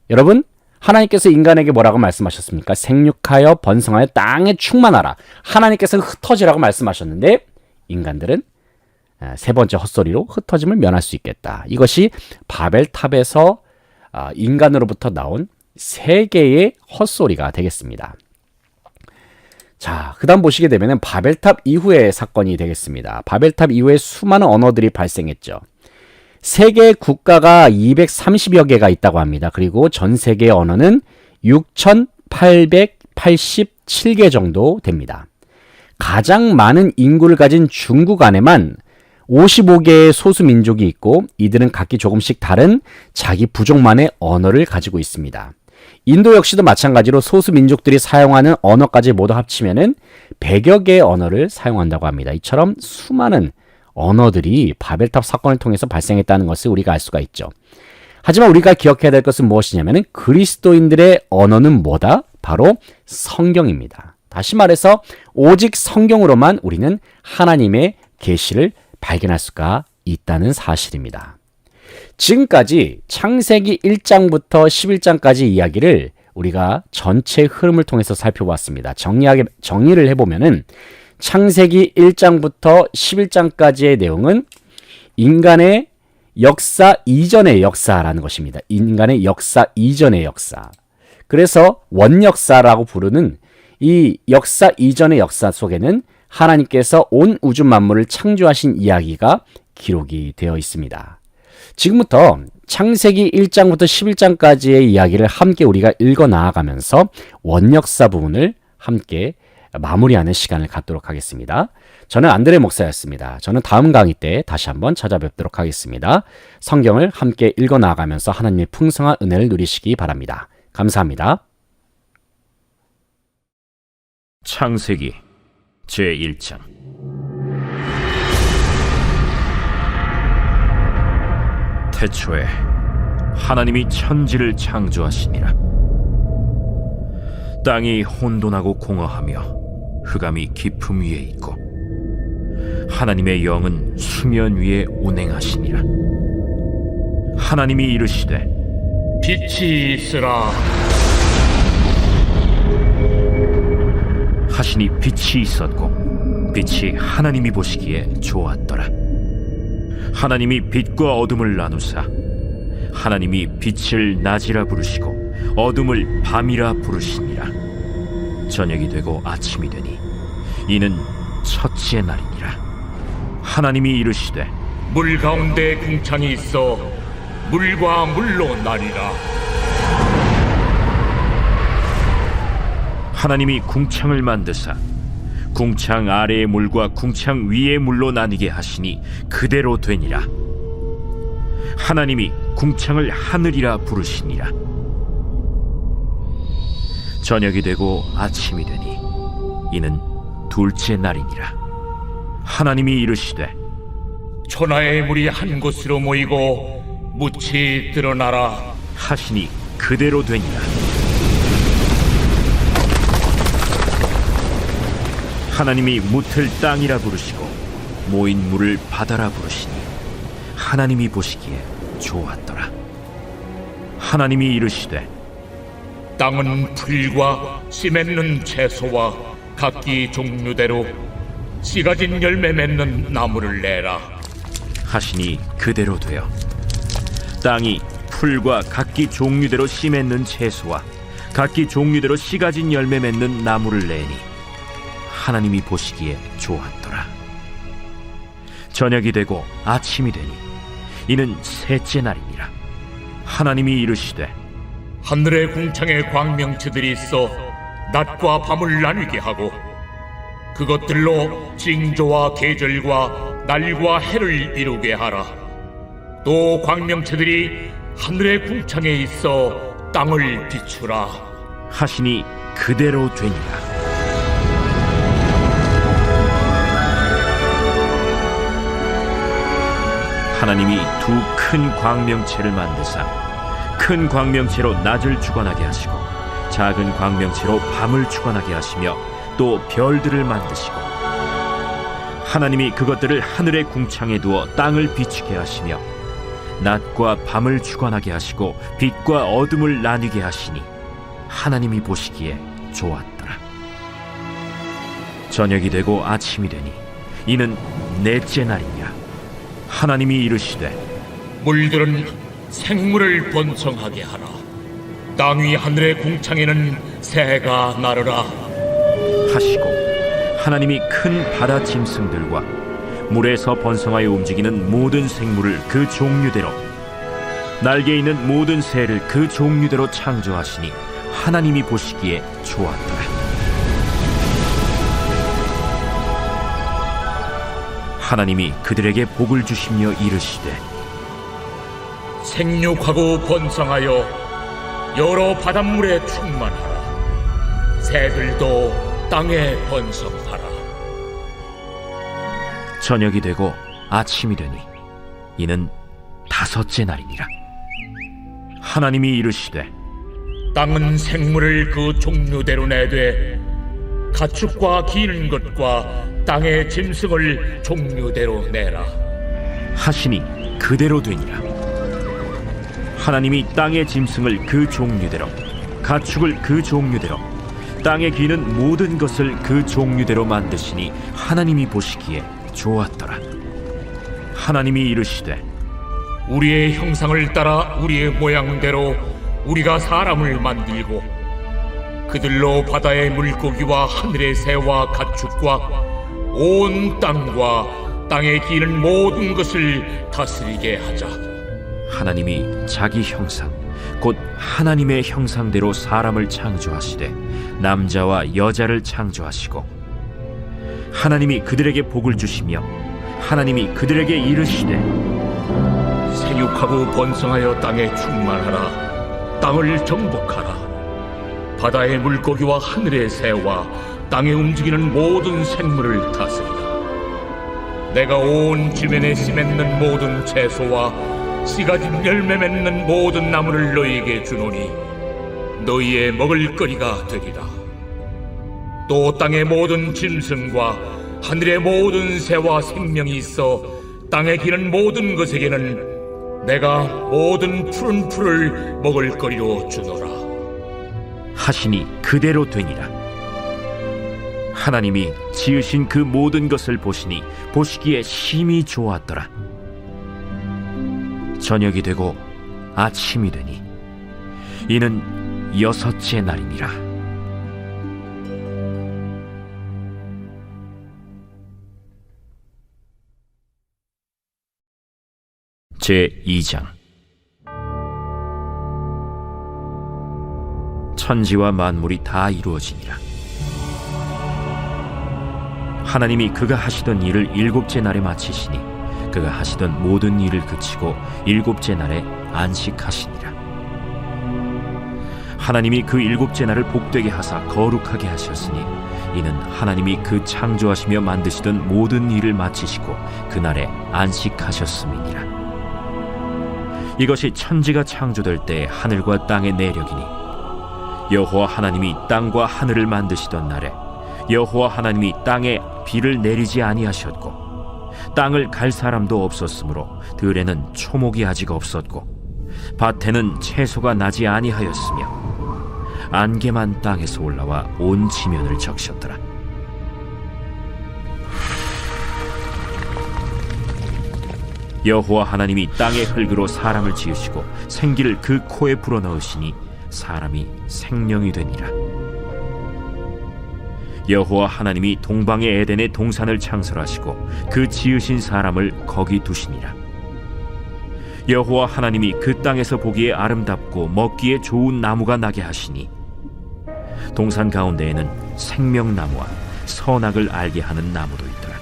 A: 여러분, 하나님께서 인간에게 뭐라고 말씀하셨습니까? 생육하여 번성하여 땅에 충만하라. 하나님께서 흩어지라고 말씀하셨는데 인간들은 세 번째 헛소리로 흩어짐을 면할 수 있겠다. 이것이 바벨탑에서 인간으로부터 나온 세 개의 헛소리가 되겠습니다. 자, 그 다음 보시게 되면 바벨탑 이후의 사건이 되겠습니다. 바벨탑 이후에 수많은 언어들이 발생했죠. 세계 국가가 230여 개가 있다고 합니다. 그리고 전 세계의 언어는 6,887개 정도 됩니다. 가장 많은 인구를 가진 중국 안에만 55개의 소수 민족이 있고 이들은 각기 조금씩 다른 자기 부족만의 언어를 가지고 있습니다. 인도 역시도 마찬가지로 소수 민족들이 사용하는 언어까지 모두 합치면은 100여 개의 언어를 사용한다고 합니다. 이처럼 수많은 언어들이 바벨탑 사건을 통해서 발생했다는 것을 우리가 알 수가 있죠. 하지만 우리가 기억해야 될 것은 무엇이냐면 그리스도인들의 언어는 뭐다? 바로 성경입니다. 다시 말해서 오직 성경으로만 우리는 하나님의 계시를 발견할 수가 있다는 사실입니다. 지금까지 창세기 1장부터 11장까지 이야기를 우리가 전체 흐름을 통해서 살펴봤습니다. 정리를 해보면은 창세기 1장부터 11장까지의 내용은 인간의 역사 이전의 역사라는 것입니다. 인간의 역사 이전의 역사. 그래서 원역사라고 부르는 이 역사 이전의 역사 속에는 하나님께서 온 우주 만물을 창조하신 이야기가 기록이 되어 있습니다. 지금부터 창세기 1장부터 11장까지의 이야기를 함께 우리가 읽어 나아가면서 원역사 부분을 함께 마무리하는 시간을 갖도록 하겠습니다. 저는 안드레 목사였습니다. 저는 다음 강의 때 다시 한번 찾아뵙도록 하겠습니다. 성경을 함께 읽어 나아가면서 하나님의 풍성한 은혜를 누리시기 바랍니다. 감사합니다.
B: 창세기 제1장. 태초에 하나님이 천지를 창조하시니라. 땅이 혼돈하고 공허하며 흑암이 깊음 위에 있고 하나님의 영은 수면 위에 운행하시니라. 하나님이 이르시되
C: 빛이 있으라
B: 하시니 빛이 있었고 빛이 하나님이 보시기에 좋았더라. 하나님이 빛과 어둠을 나누사 하나님이 빛을 낮이라 부르시고 어둠을 밤이라 부르시니라. 저녁이 되고 아침이 되니 이는 첫째 날이니라. 하나님이 이르시되
C: 물 가운데 궁창이 있어 물과 물로 나뉘라.
B: 하나님이 궁창을 만드사 궁창 아래의 물과 궁창 위의 물로 나뉘게 하시니 그대로 되니라. 하나님이 궁창을 하늘이라 부르시니라. 저녁이 되고 아침이 되니 이는 둘째 날이니라. 하나님이 이르시되
C: 천하의 물이 한 곳으로 모이고 묻히 드러나라
B: 하시니 그대로 되니라. 하나님이 묻을 땅이라 부르시고 모인 물을 바다라 부르시니 하나님이 보시기에 좋았더라. 하나님이 이르시되
C: 땅은 풀과 씨 맺는 채소와 각기 종류대로 씨 가진 열매 맺는 나무를 내라
B: 하시니 그대로 되어 땅이 풀과 각기 종류대로 씨 맺는 채소와 각기 종류대로 씨 가진 열매 맺는 나무를 내니 하나님이 보시기에 좋았더라. 저녁이 되고 아침이 되니 이는 셋째 날이니라. 하나님이 이르시되
C: 하늘의 궁창에 광명체들이 있어 낮과 밤을 나누게 하고 그것들로 징조와 계절과 날과 해를 이루게 하라. 또 광명체들이 하늘의 궁창에 있어 땅을 비추라
B: 하시니 그대로 되니라. 하나님이 두 큰 광명체를 만드사 큰 광명체로 낮을 주관하게 하시고 작은 광명체로 밤을 주관하게 하시며 또 별들을 만드시고 하나님이 그것들을 하늘의 궁창에 두어 땅을 비추게 하시며 낮과 밤을 주관하게 하시고 빛과 어둠을 나뉘게 하시니 하나님이 보시기에 좋았더라. 저녁이 되고 아침이 되니 이는 넷째 날이니라. 하나님이 이르시되
C: 물들은 생물을 번성하게 하라. 땅 위 하늘의 궁창에는 새가 나르라
B: 하시고 하나님이 큰 바다 짐승들과 물에서 번성하여 움직이는 모든 생물을 그 종류대로 날개 있는 모든 새를 그 종류대로 창조하시니 하나님이 보시기에 좋았더라. 하나님이 그들에게 복을 주시며 이르시되
C: 생육하고 번성하여 여러 바닷물에 충만하라. 새들도 땅에 번성하라.
B: 저녁이 되고 아침이 되니 이는 다섯째 날이니라. 하나님이 이르시되
C: 땅은 생물을 그 종류대로 내되 가축과 기는 것과 땅의 짐승을 종류대로 내라
B: 하시니 그대로 되니라. 하나님이 땅의 짐승을 그 종류대로 가축을 그 종류대로 땅에 기는 모든 것을 그 종류대로 만드시니 하나님이 보시기에 좋았더라. 하나님이 이르시되
C: 우리의 형상을 따라 우리의 모양대로 우리가 사람을 만들고 그들로 바다의 물고기와 하늘의 새와 가축과 온 땅과 땅에 기는 모든 것을 다스리게 하자.
B: 하나님이 자기 형상 곧 하나님의 형상대로 사람을 창조하시되 남자와 여자를 창조하시고 하나님이 그들에게 복을 주시며 하나님이 그들에게 이르시되
C: 생육하고 번성하여 땅에 충만하라. 땅을 정복하라. 바다의 물고기와 하늘의 새와 땅에 움직이는 모든 생물을 다스리라. 내가 온 지면에 씨 맺는 모든 채소와 씨 가진 열매 맺는 모든 나무를 너희에게 주노니 너희의 먹을거리가 되리라. 또 땅의 모든 짐승과 하늘의 모든 새와 생명이 있어 땅에 기는 모든 것에게는 내가 모든 푸른 풀을 먹을거리로 주노라
B: 하시니 그대로 되니라. 하나님이 지으신 그 모든 것을 보시니 보시기에 심히 좋았더라. 저녁이 되고 아침이 되니 이는 여섯째 날이니라. 제2장. 천지와 만물이 다 이루어지니라. 하나님이 그가 하시던 일을 일곱째 날에 마치시니 그가 하시던 모든 일을 그치고 일곱째 날에 안식하시니라. 하나님이 그 일곱째 날을 복되게 하사 거룩하게 하셨으니 이는 하나님이 그 창조하시며 만드시던 모든 일을 마치시고 그날에 안식하셨음이니라. 이것이 천지가 창조될 때 하늘과 땅의 내력이니 여호와 하나님이 땅과 하늘을 만드시던 날에 여호와 하나님이 땅에 비를 내리지 아니하셨고 땅을 갈 사람도 없었으므로 들에는 초목이 아직 없었고 밭에는 채소가 나지 아니하였으며 안개만 땅에서 올라와 온 지면을 적셨더라. 여호와 하나님이 땅의 흙으로 사람을 지으시고 생기를 그 코에 불어넣으시니 사람이 생명이 되니라. 여호와 하나님이 동방의 에덴의 동산을 창설하시고 그 지으신 사람을 거기 두시니라. 여호와 하나님이 그 땅에서 보기에 아름답고 먹기에 좋은 나무가 나게 하시니 동산 가운데에는 생명나무와 선악을 알게 하는 나무도 있더라.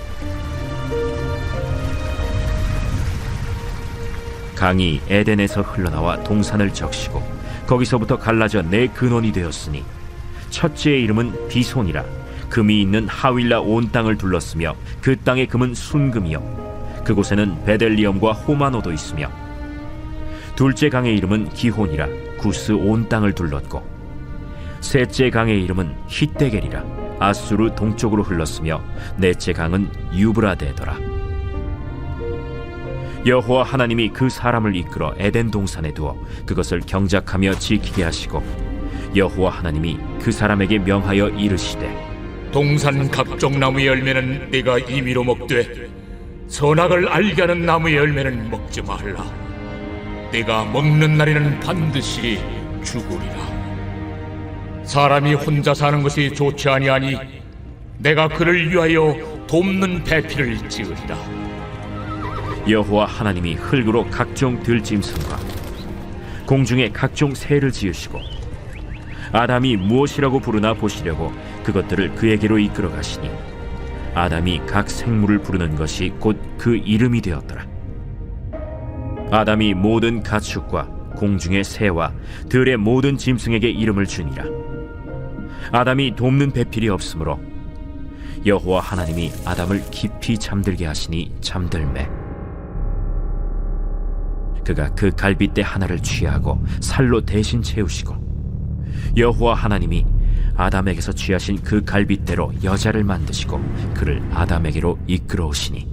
B: 강이 에덴에서 흘러나와 동산을 적시고 거기서부터 갈라져 네 근원이 되었으니 첫째의 이름은 비손이라. 금이 있는 하윌라 온 땅을 둘렀으며 그 땅의 금은 순금이요 그곳에는 베델리엄과 호마노도 있으며 둘째 강의 이름은 기혼이라. 구스 온 땅을 둘렀고 셋째 강의 이름은 히데겔이라. 아수르 동쪽으로 흘렀으며 넷째 강은 유브라데더라. 여호와 하나님이 그 사람을 이끌어 에덴 동산에 두어 그것을 경작하며 지키게 하시고 여호와 하나님이 그 사람에게 명하여 이르시되
C: 동산 각종 나무의 열매는 네가 임의로 먹되 선악을 알게 하는 나무의 열매는 먹지 말라. 네가 먹는 날에는 반드시 죽으리라. 사람이 혼자 사는 것이 좋지 아니하니 내가 그를 위하여 돕는 배필을 지으리라.
B: 여호와 하나님이 흙으로 각종 들짐승과 공중에 각종 새를 지으시고 아담이 무엇이라고 부르나 보시려고 그것들을 그에게로 이끌어 가시니 아담이 각 생물을 부르는 것이 곧 그 이름이 되었더라. 아담이 모든 가축과 공중의 새와 들의 모든 짐승에게 이름을 주니라. 아담이 돕는 배필이 없으므로 여호와 하나님이 아담을 깊이 잠들게 하시니 잠들매 그가 그 갈빗대 하나를 취하고 살로 대신 채우시고 여호와 하나님이 아담에게서 취하신 그 갈빗대로 여자를 만드시고 그를 아담에게로 이끌어 오시니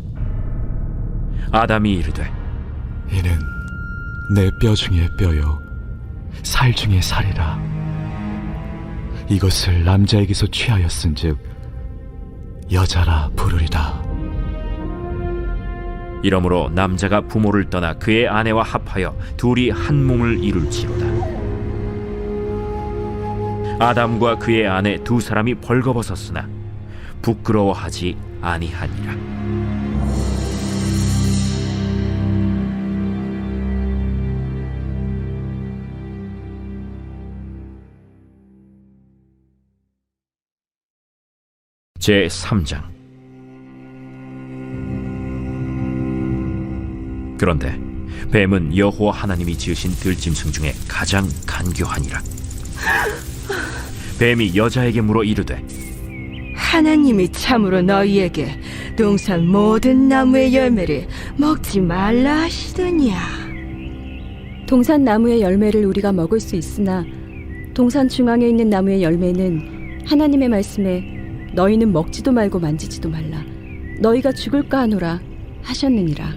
B: 아담이 이르되
D: 이는 내 뼈 중에 뼈요 살 중에 살이라. 이것을 남자에게서 취하였은즉 여자라 부르리다.
B: 이러므로 남자가 부모를 떠나 그의 아내와 합하여 둘이 한 몸을 이룰지로다. 아담과 그의 아내 두 사람이 벌거벗었으나 부끄러워하지 아니하니라. 제 3장. 그런데 뱀은 여호와 하나님이 지으신 들짐승 중에 가장 간교하니라. 뱀이 여자에게 물어 이르되
E: 하나님이 참으로 너희에게 동산 모든 나무의 열매를 먹지 말라 하시더냐.
F: 동산 나무의 열매를 우리가 먹을 수 있으나 동산 중앙에 있는 나무의 열매는 하나님의 말씀에 너희는 먹지도 말고 만지지도 말라 너희가 죽을까 하노라 하셨느니라.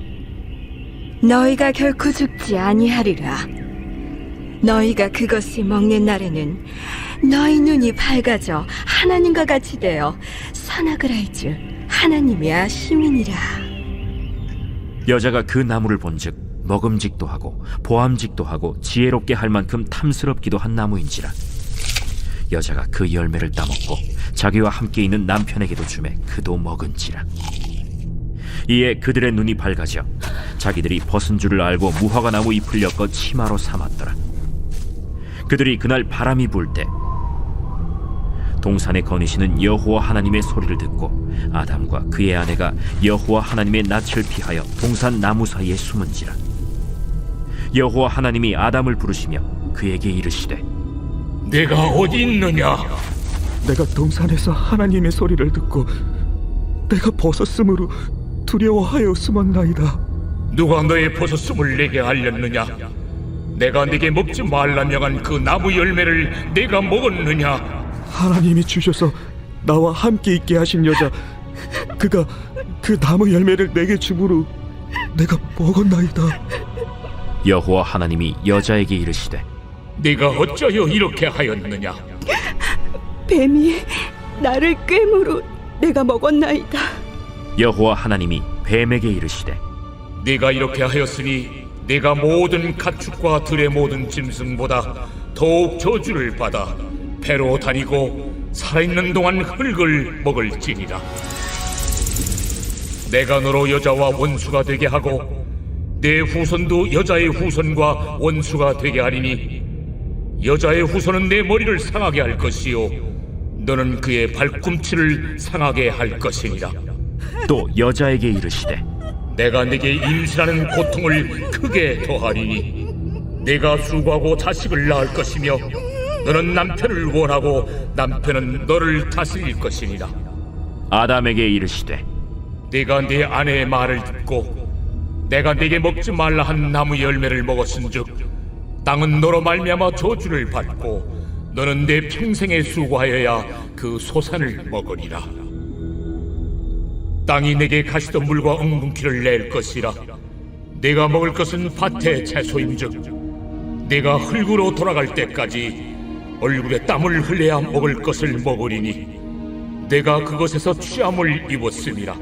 E: 너희가 결코 죽지 아니하리라. 너희가 그것을 먹는 날에는 너희 눈이 밝아져 하나님과 같이 되어 선악을 알 줄 하나님이 아심이니라.
B: 여자가 그 나무를 본즉 먹음직도 하고 보암직도 하고 지혜롭게 할 만큼 탐스럽기도 한 나무인지라. 여자가 그 열매를 따먹고 자기와 함께 있는 남편에게도 주매 그도 먹은지라. 이에 그들의 눈이 밝아져 자기들이 벗은 줄을 알고 무화과 나무 잎을 엮어 치마로 삼았더라. 그들이 그날 바람이 불 때 동산에 거니시는 여호와 하나님의 소리를 듣고 아담과 그의 아내가 여호와 하나님의 낯을 피하여 동산 나무 사이에 숨은지라. 여호와 하나님이 아담을 부르시며 그에게 이르시되
C: 내가 어디 있느냐?
D: 내가 동산에서 하나님의 소리를 듣고 내가 벗었으므로 두려워하여 숨었나이다.
C: 누가 너의 벗었음을 내게 알렸느냐? 내가 네게 먹지 말라 명한 그 나무 열매를 내가 먹었느냐?
D: 하나님이 주셔서 나와 함께 있게 하신 여자, 그가 그 나무 열매를 내게 주므로 내가 먹었나이다.
B: 여호와 하나님이 여자에게 이르시되
C: 네가 어찌하여 이렇게 하였느냐?
F: 뱀이 나를 꿰므로 내가 먹었나이다.
B: 여호와 하나님이 뱀에게 이르시되
C: 네가 이렇게 하였으니 네가 모든 가축과 들의 모든 짐승보다 더욱 저주를 받아 배로 다니고 살아있는 동안 흙을 먹을지니라. 내가 너로 여자와 원수가 되게 하고 내 후손도 여자의 후손과 원수가 되게 하리니 여자의 후손은 내 머리를 상하게 할 것이요 너는 그의 발꿈치를 상하게 할 것이니라.
B: 또 여자에게 이르시되
C: 내가 네게 임신하는 고통을 크게 더하리니 내가 수고하고 자식을 낳을 것이며 너는 남편을 원하고 남편은 너를 다스릴 것이니라.
B: 아담에게 이르시되
C: 네가 네 아내의 말을 듣고 내가 네게 먹지 말라 한 나무 열매를 먹었은즉 땅은 너로 말미암아 저주를 받고 너는 내 평생에 수고하여야 그 소산을 먹으리라. 땅이 내게 가시던 물과 엉겅퀴를 낼 것이라. 내가 먹을 것은 밭의 채소인즉 내가 흙으로 돌아갈 때까지 얼굴에 땀을 흘려야 먹을 것을 먹으리니 내가 그것에서 취함을 입었음이라.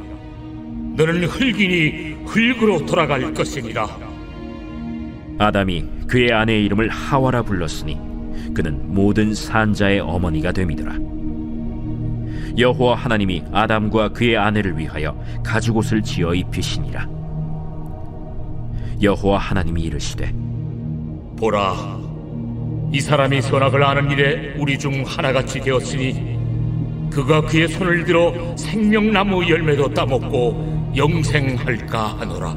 C: 너는 흙이니 흙으로 돌아갈 것이니라.
B: 아담이 그의 아내의 이름을 하와라 불렀으니 그는 모든 산자의 어머니가 됨이더라. 여호와 하나님이 아담과 그의 아내를 위하여 가죽옷을 지어 입히시니라. 여호와 하나님이 이르시되
C: 보라, 이 사람이 선악을 아는 일에 우리 중 하나같이 되었으니 그가 그의 손을 들어 생명나무 열매도 따먹고 영생할까 하노라.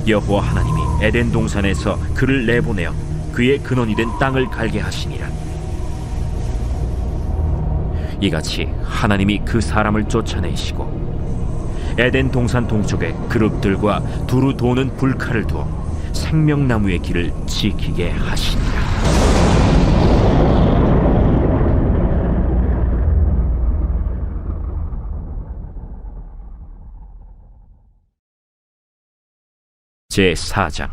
B: 여호와 하나님이 에덴 동산에서 그를 내보내어 그의 근원이 된 땅을 갈게 하시니라. 이같이 하나님이 그 사람을 쫓아내시고 에덴 동산 동쪽에 그룹들과 두루 도는 불칼을 두어 생명나무의 길을 지키게 하시니라. 제4장.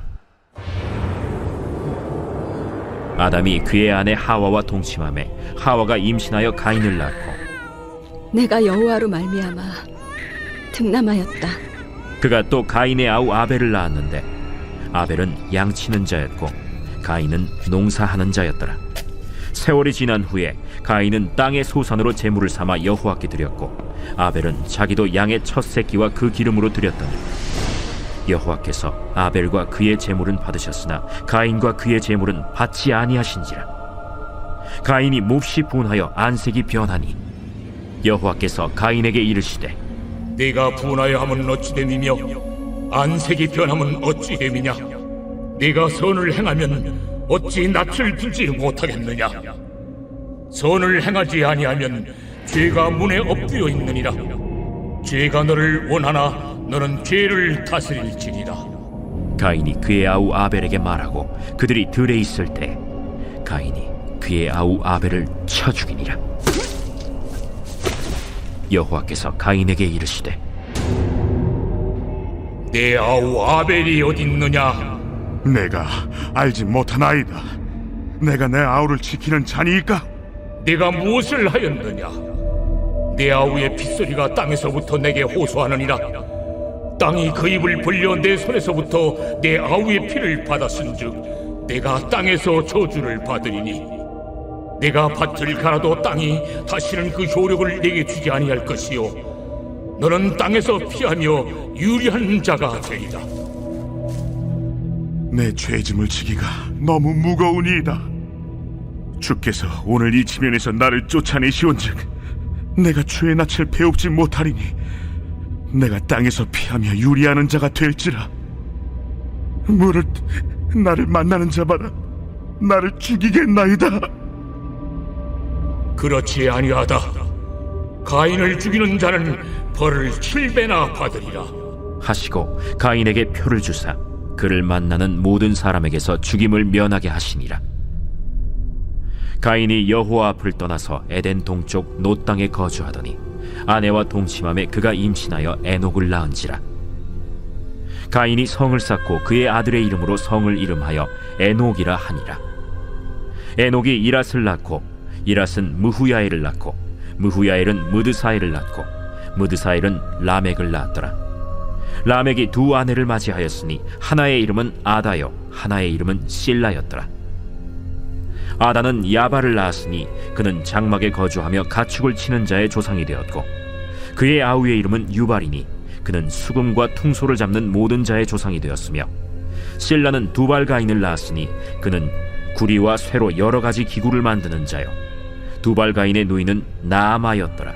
B: 아담이 그의 아내 하와와 동침하매 하와가 임신하여 가인을 낳고
F: 내가 여호와로 말미암아 득남하였다.
B: 그가 또 가인의 아우 아벨을 낳았는데 아벨은 양치는 자였고 가인은 농사하는 자였더라. 세월이 지난 후에 가인은 땅의 소산으로 제물을 삼아 여호와께 드렸고 아벨은 자기도 양의 첫 새끼와 그 기름으로 드렸더니 여호와께서 아벨과 그의 제물은 받으셨으나 가인과 그의 제물은 받지 아니하신지라. 가인이 몹시 분하여 안색이 변하니 여호와께서 가인에게 이르시되
C: 네가 분하여 함은 어찌 됨이며 안색이 변함은 어찌 됨이냐? 네가 선을 행하면 어찌 낯을 들지 못하겠느냐? 선을 행하지 아니하면 죄가 문에 엎드려 있느니라. 죄가 너를 원하나 너는 죄를 다스릴지니라.
B: 가인이 그의 아우 아벨에게 말하고 그들이 들에 있을 때 가인이 그의 아우 아벨을 쳐 죽이니라. 여호와께서 가인에게 이르시되
C: 내 아우 아벨이 어디 있느냐?
G: 내가 알지 못하나이다. 내가 내 아우를 지키는 자니이까?
C: 네가 무엇을 하였느냐? 내 아우의 핏소리가 땅에서부터 내게 호소하느니라. 땅이 그 입을 벌려 내 손에서부터 내 아우의 피를 받았은즉 내가 땅에서 저주를 받으리니 내가 밭을 갈아도 땅이 다시는 그 효력을 내게 주지 아니할 것이요 너는 땅에서 피하며 유리한 자가 되리라.
G: 내 죄짐을 지기가 너무 무거우니이다. 주께서 오늘 이 지면에서 나를 쫓아내시온즉 내가 주의 낯을 배웁지 못하리니 내가 땅에서 피하며 유리하는 자가 될지라. 무릇 나를 만나는 자마다 나를 죽이겠나이다.
C: 그렇지 아니하다. 가인을 죽이는 자는 벌을 7배나 받으리라.
B: 하시고 가인에게 표를 주사 그를 만나는 모든 사람에게서 죽임을 면하게 하시니라. 가인이 여호와 앞을 떠나서 에덴 동쪽 노 땅에 거주하더니 아내와 동침함에 그가 임신하여 에녹을 낳은지라. 가인이 성을 쌓고 그의 아들의 이름으로 성을 이름하여 에녹이라 하니라. 에녹이 이랏을 낳고 이랏은 무후야엘을 낳고 무후야엘은 무드사엘을 낳고 무드사엘은 라멕을 낳았더라. 라멕이 두 아내를 맞이하였으니 하나의 이름은 아다요 하나의 이름은 실라였더라. 아다는 야발을 낳았으니 그는 장막에 거주하며 가축을 치는 자의 조상이 되었고 그의 아우의 이름은 유발이니 그는 수금과 퉁소를 잡는 모든 자의 조상이 되었으며 실라는 두발가인을 낳았으니 그는 구리와 쇠로 여러 가지 기구를 만드는 자요 두발가인의 누이는 나아마였더라.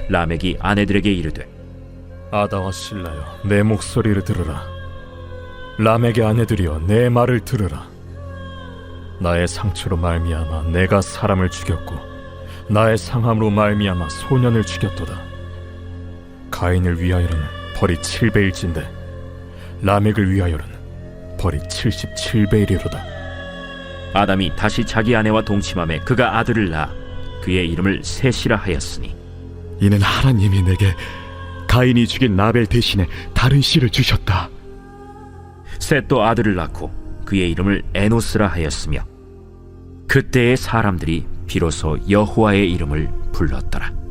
B: 라멕이 아내들에게 이르되
D: 아다와 실라여, 내 목소리를 들으라. 라멕의 아내들이여, 내 말을 들으라. 나의 상처로 말미암아 내가 사람을 죽였고 나의 상함으로 말미암아 소년을 죽였도다. 가인을 위하여는 벌이 7배일진데 라멕을 위하여는 벌이 77배이리로다.
B: 아담이 다시 자기 아내와 동침함에 그가 아들을 낳아 그의 이름을 셋이라 하였으니
D: 이는 하나님이 내게 가인이 죽인 라벨 대신에 다른 씨를 주셨다.
B: 셋도 아들을 낳고 그의 이름을 에노스라 하였으며 그때의 사람들이 비로소 여호와의 이름을 불렀더라.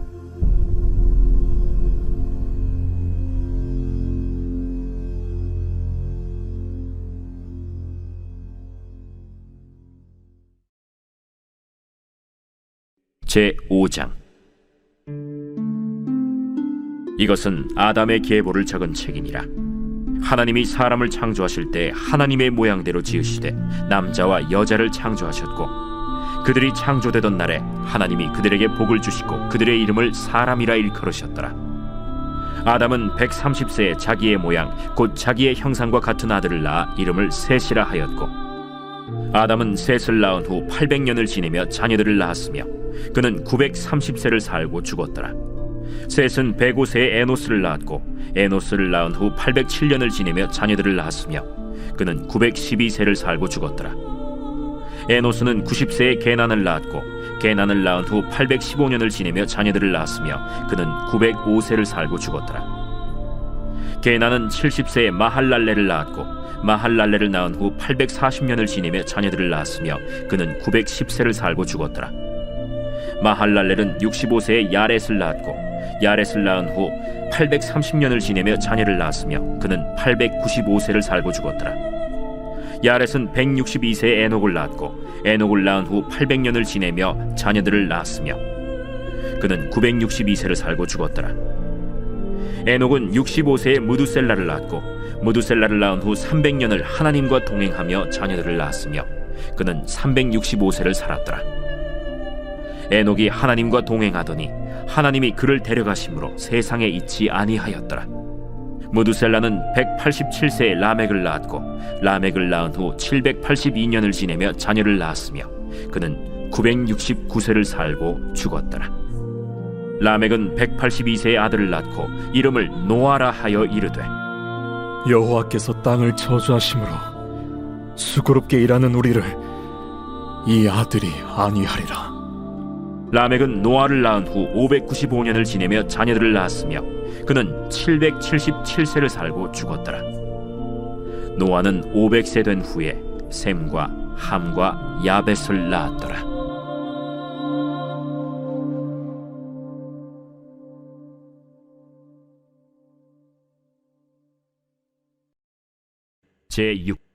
B: 제5장. 이것은 아담의 계보를 적은 책이니라. 하나님이 사람을 창조하실 때 하나님의 모양대로 지으시되 남자와 여자를 창조하셨고 그들이 창조되던 날에 하나님이 그들에게 복을 주시고 그들의 이름을 사람이라 일컬으셨더라. 아담은 130세에 자기의 모양 곧 자기의 형상과 같은 아들을 낳아 이름을 셋이라 하였고 아담은 셋을 낳은 후 800년을 지내며 자녀들을 낳았으며 그는 930세를 살고 죽었더라. 셋은 105세에 에노스를 낳았고 에노스를 낳은 후 807년을 지내며 자녀들을 낳았으며 그는 912세를 살고 죽었더라. 에노스는 90세에 게난을 낳았고 게난을 낳은 후 815년을 지내며 자녀들을 낳았으며 그는 905세를 살고 죽었더라. 게난은 70세에 마할랄레를 낳았고 마할랄레를 낳은 후 840년을 지내며 자녀들을 낳았으며 그는 910세를 살고 죽었더라. 마할랄렐은 65세에 야렛을 낳았고 야렛을 낳은 후 830년을 지내며 자녀를 낳았으며 그는 895세를 살고 죽었더라. 야렛은 162세에 에녹을 낳았고 에녹을 낳은 후 800년을 지내며 자녀들을 낳았으며 그는 962세를 살고 죽었더라. 에녹은 65세에 무두셀라를 낳았고 무두셀라를 낳은 후 300년을 하나님과 동행하며 자녀들을 낳았으며 그는 365세를 살았더라. 에녹이 하나님과 동행하더니 하나님이 그를 데려가심으로 세상에 있지 아니하였더라. 무두셀라는 187세에 라멕을 낳았고 라멕을 낳은 후 782년을 지내며 자녀를 낳았으며 그는 969세를 살고 죽었더라. 라멕은 182세의 아들을 낳고 이름을 노아라 하여 이르되
D: 여호와께서 땅을 저주하심으로 수고롭게 일하는 우리를 이 아들이 아니하리라.
B: 라멕은 노아를 낳은 후 595년을 지내며 자녀들을 낳았으며 그는 777세를 살고 죽었더라. 노아는 500세 된 후에 셈과 함과 야벳을 낳았더라. 제6.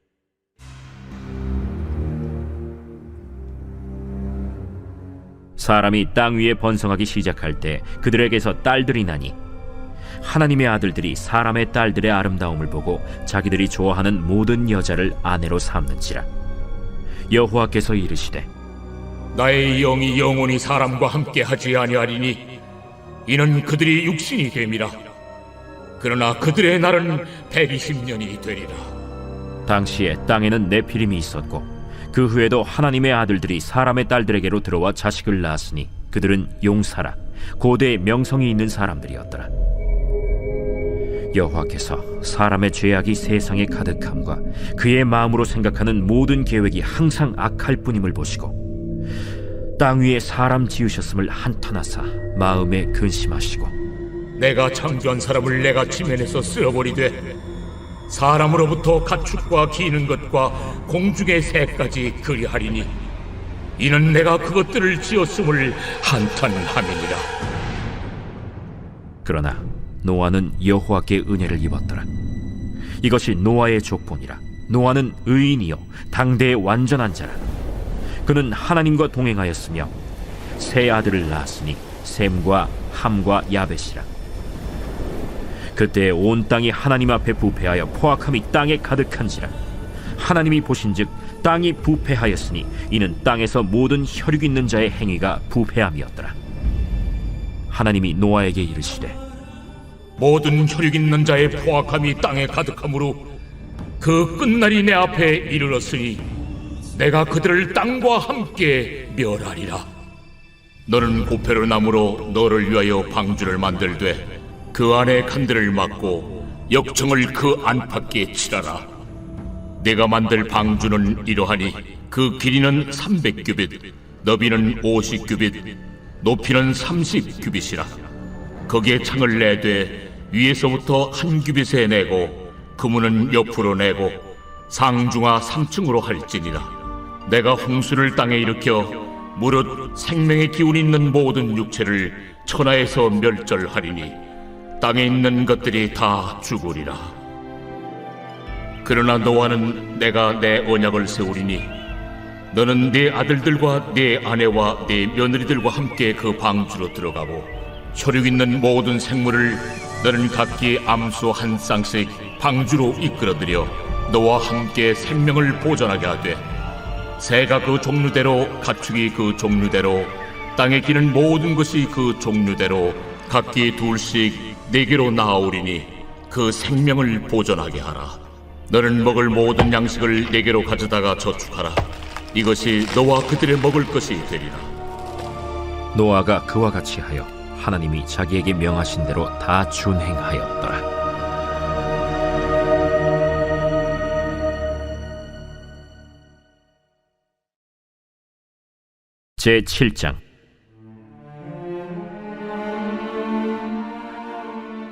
B: 사람이 땅 위에 번성하기 시작할 때 그들에게서 딸들이 나니 하나님의 아들들이 사람의 딸들의 아름다움을 보고 자기들이 좋아하는 모든 여자를 아내로 삼는지라. 여호와께서 이르시되
C: 나의 영이 영원히 사람과 함께 하지 아니하리니 이는 그들이 육신이 됨이라. 그러나 그들의 날은 120년이 되리라.
B: 당시에 땅에는 네피림이 있었고 그 후에도 하나님의 아들들이 사람의 딸들에게로 들어와 자식을 낳았으니 그들은 용사라 고대의 명성이 있는 사람들이었더라. 여호와께서 사람의 죄악이 세상에 가득함과 그의 마음으로 생각하는 모든 계획이 항상 악할 뿐임을 보시고 땅 위에 사람 지으셨음을 한탄하사 마음에 근심하시고
C: 내가 창조한 사람을 내가 지면에서 쓸어버리되 사람으로부터 가축과 기는 것과 공중의 새까지 그리하리니 이는 내가 그것들을 지었음을 한탄함이니라.
B: 그러나 노아는 여호와께 은혜를 입었더라. 이것이 노아의 족본이라. 노아는 의인이요 당대의 완전한 자라. 그는 하나님과 동행하였으며 세 아들을 낳았으니 셈과 함과 야벳이라. 그때 온 땅이 하나님 앞에 부패하여 포악함이 땅에 가득한지라. 하나님이 보신즉 땅이 부패하였으니 이는 땅에서 모든 혈육 있는 자의 행위가 부패함이었더라. 하나님이 노아에게 이르시되
C: 모든 혈육 있는 자의 포악함이 땅에 가득함으로 그 끝날이 내 앞에 이르렀으니 내가 그들을 땅과 함께 멸하리라. 너는 고페로 나무로 너를 위하여 방주를 만들되 그 안에 칸들을 막고 역청을 그 안팎에 칠하라. 내가 만들 방주는 이러하니 그 길이는 300규빗, 너비는 50규빗, 높이는 30규빗이라. 거기에 창을 내되 위에서부터 한 규빗에 내고 그문은 옆으로 내고 상중하 3층으로 할지니라. 내가 홍수를 땅에 일으켜 무릇 생명의 기운 있는 모든 육체를 천하에서 멸절하리니 땅에 있는 것들이 다 죽으리라. 그러나 노아는 내가 내 언약을 세우리니 너는 네 아들들과 네 아내와 네 며느리들과 함께 그 방주로 들어가고 혈육 있는 모든 생물을 너는 각기 암수 한 쌍씩 방주로 이끌어들여 너와 함께 생명을 보존하게 하되 새가 그 종류대로 가축이 그 종류대로 땅에 기는 모든 것이 그 종류대로 각기 둘씩 네개로 나아오리니 그 생명을 보존하게 하라. 너는 먹을 모든 양식을 네개로 가져다가 저축하라. 이것이 너와 그들의 먹을 것이 되리라.
B: 노아가 그와 같이 하여 하나님이 자기에게 명하신 대로 다 준행하였더라. 제7장.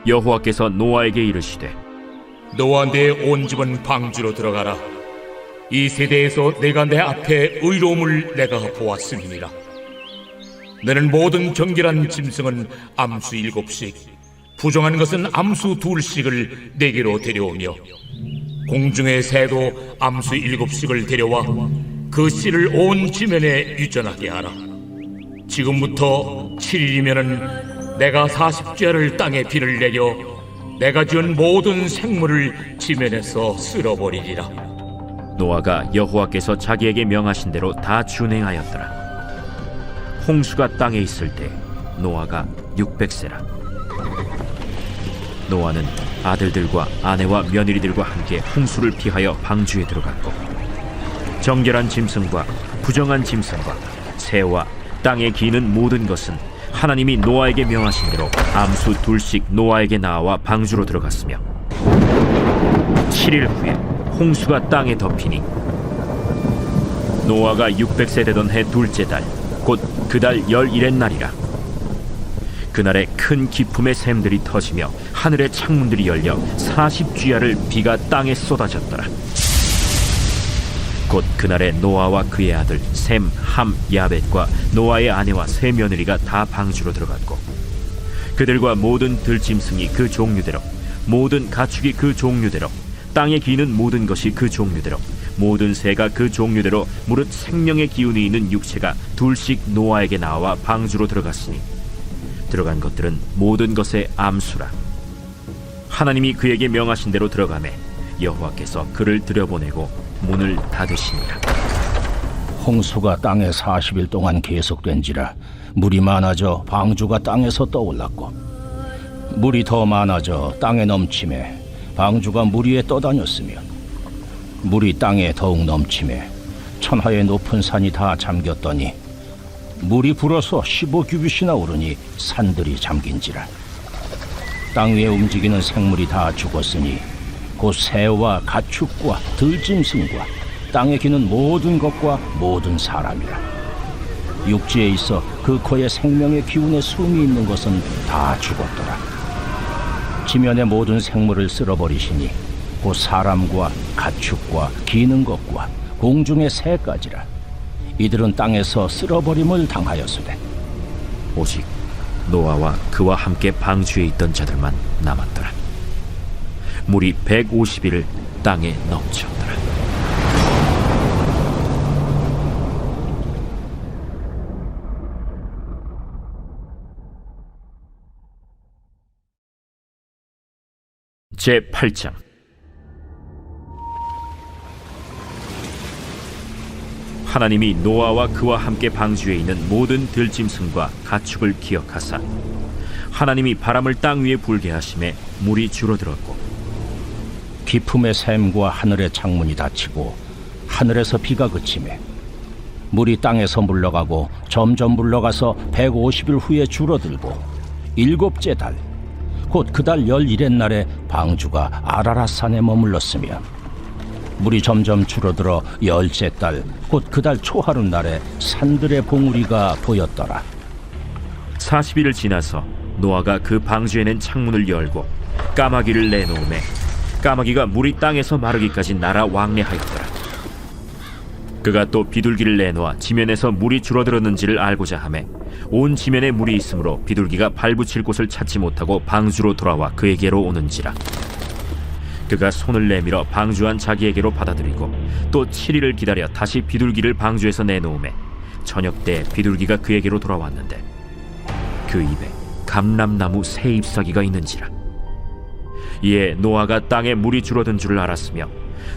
B: 여호와께서 노아에게 이르시되
C: 너와 내 온 집은 방주로 들어가라. 이 세대에서 내가 내 앞에 의로움을 내가 보았음이니라. 너는 모든 정결한 짐승은 암수 7씩, 부정한 것은 암수 2씩을 4개로 데려오며 공중의 새도 암수 7씩을 데려와 그 씨를 온 지면에 유전하게 하라. 지금부터 7일이면은 내가 40죄를 땅에 비를 내려 내가 지은 모든 생물을 지면에서 쓸어버리리라.
B: 노아가 여호와께서 자기에게 명하신 대로 다 준행하였더라. 홍수가 땅에 있을 때 노아가 600세라. 노아는 아들들과 아내와 며느리들과 함께 홍수를 피하여 방주에 들어갔고 정결한 짐승과 부정한 짐승과 새와 땅에 기는 모든 것은 하나님이 노아에게 명하신 대로 암수 2씩 노아에게 나와 방주로 들어갔으며 7일 후에 홍수가 땅에 덮이니 노아가 600세 되던 해 둘째 달 곧 그 달 11의 날이라. 그날에 큰 기품의 샘들이 터지며 하늘의 창문들이 열려 40주야를 비가 땅에 쏟아졌더라. 곧 그날에 노아와 그의 아들 셈, 함, 야벳과 노아의 아내와 세 며느리가 다 방주로 들어갔고 그들과 모든 들짐승이 그 종류대로 모든 가축이 그 종류대로 땅에 기는 모든 것이 그 종류대로 모든 새가 그 종류대로 무릇 생명의 기운이 있는 육체가 2씩 노아에게 나와 방주로 들어갔으니 들어간 것들은 모든 것의 암수라. 하나님이 그에게 명하신 대로 들어가매 여호와께서 그를 들여보내고 문을 닫으시니라.
H: 홍수가 땅에 40일 동안 계속된지라 물이 많아져 방주가 땅에서 떠올랐고, 물이 더 많아져 땅에 넘침에 방주가 물 위에 떠다녔으며, 물이 땅에 더욱 넘침에 천하의 높은 산이 다 잠겼더니 물이 불어서 15규빗이나 오르니 산들이 잠긴지라. 땅 위에 움직이는 생물이 다 죽었으니 곧 새와 가축과 들짐승과 땅에 기는 모든 것과 모든 사람이라. 육지에 있어 그 코에 생명의 기운의 숨이 있는 것은 다 죽었더라. 지면의 모든 생물을 쓸어버리시니 곧 사람과 가축과 기는 것과 공중의 새까지라. 이들은 땅에서 쓸어버림을 당하였으되
B: 오직 노아와 그와 함께 방주에 있던 자들만 남았더라. 물이 150일을 땅에 넘쳤더라. 제8장. 하나님이 노아와 그와 함께 방주에 있는 모든 들짐승과 가축을 기억하사 하나님이 바람을 땅 위에 불게 하심에 물이 줄어들었고,
H: 깊음의 샘과 하늘의 창문이 닫히고 하늘에서 비가 그치매 물이 땅에서 물러가고 점점 물러가서 150일 후에 줄어들고, 일곱째 달 곧 그 달 11의 날에 방주가 아라랏산에 머물렀으며, 물이 점점 줄어들어 10째 달 곧 그 달 초하룻 날에 산들의 봉우리가 보였더라.
B: 40일을 지나서 노아가 그 방주에 는 창문을 열고 까마귀를 내놓음에 까마귀가 물이 땅에서 마르기까지 날아 왕래하였더라. 그가 또 비둘기를 내놓아 지면에서 물이 줄어들었는지를 알고자 하매 온 지면에 물이 있으므로 비둘기가 발붙일 곳을 찾지 못하고 방주로 돌아와 그에게로 오는지라. 그가 손을 내밀어 방주 안 자기에게로 받아들이고 또 7일을 기다려 다시 비둘기를 방주에서 내놓음에 저녁 때 비둘기가 그에게로 돌아왔는데 그 입에 감람나무 새 잎사귀가 있는지라. 이에 노아가 땅에 물이 줄어든 줄을 알았으며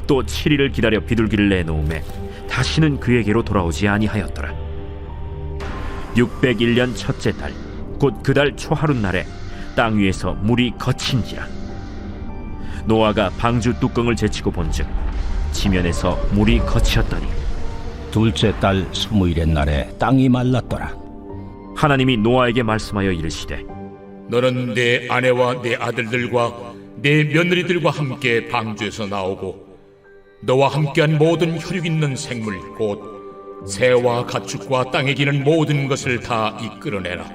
B: 또 7일을 기다려 비둘기를 내놓음에 다시는 그에게로 돌아오지 아니하였더라. 601년 첫째 달 곧 그 달 초하룻 날에 땅 위에서 물이 거친지라. 노아가 방주 뚜껑을 제치고 본즉 지면에서 물이 거치었더니
H: 둘째 달 20일의 날에 땅이 말랐더라.
B: 하나님이 노아에게 말씀하여 이르시되
C: 너는 내 아내와 내 아들들과 내 며느리들과 함께 방주에서 나오고 너와 함께한 모든 혈육 있는 생물 곧 새와 가축과 땅에 기는 모든 것을 다 이끌어내라.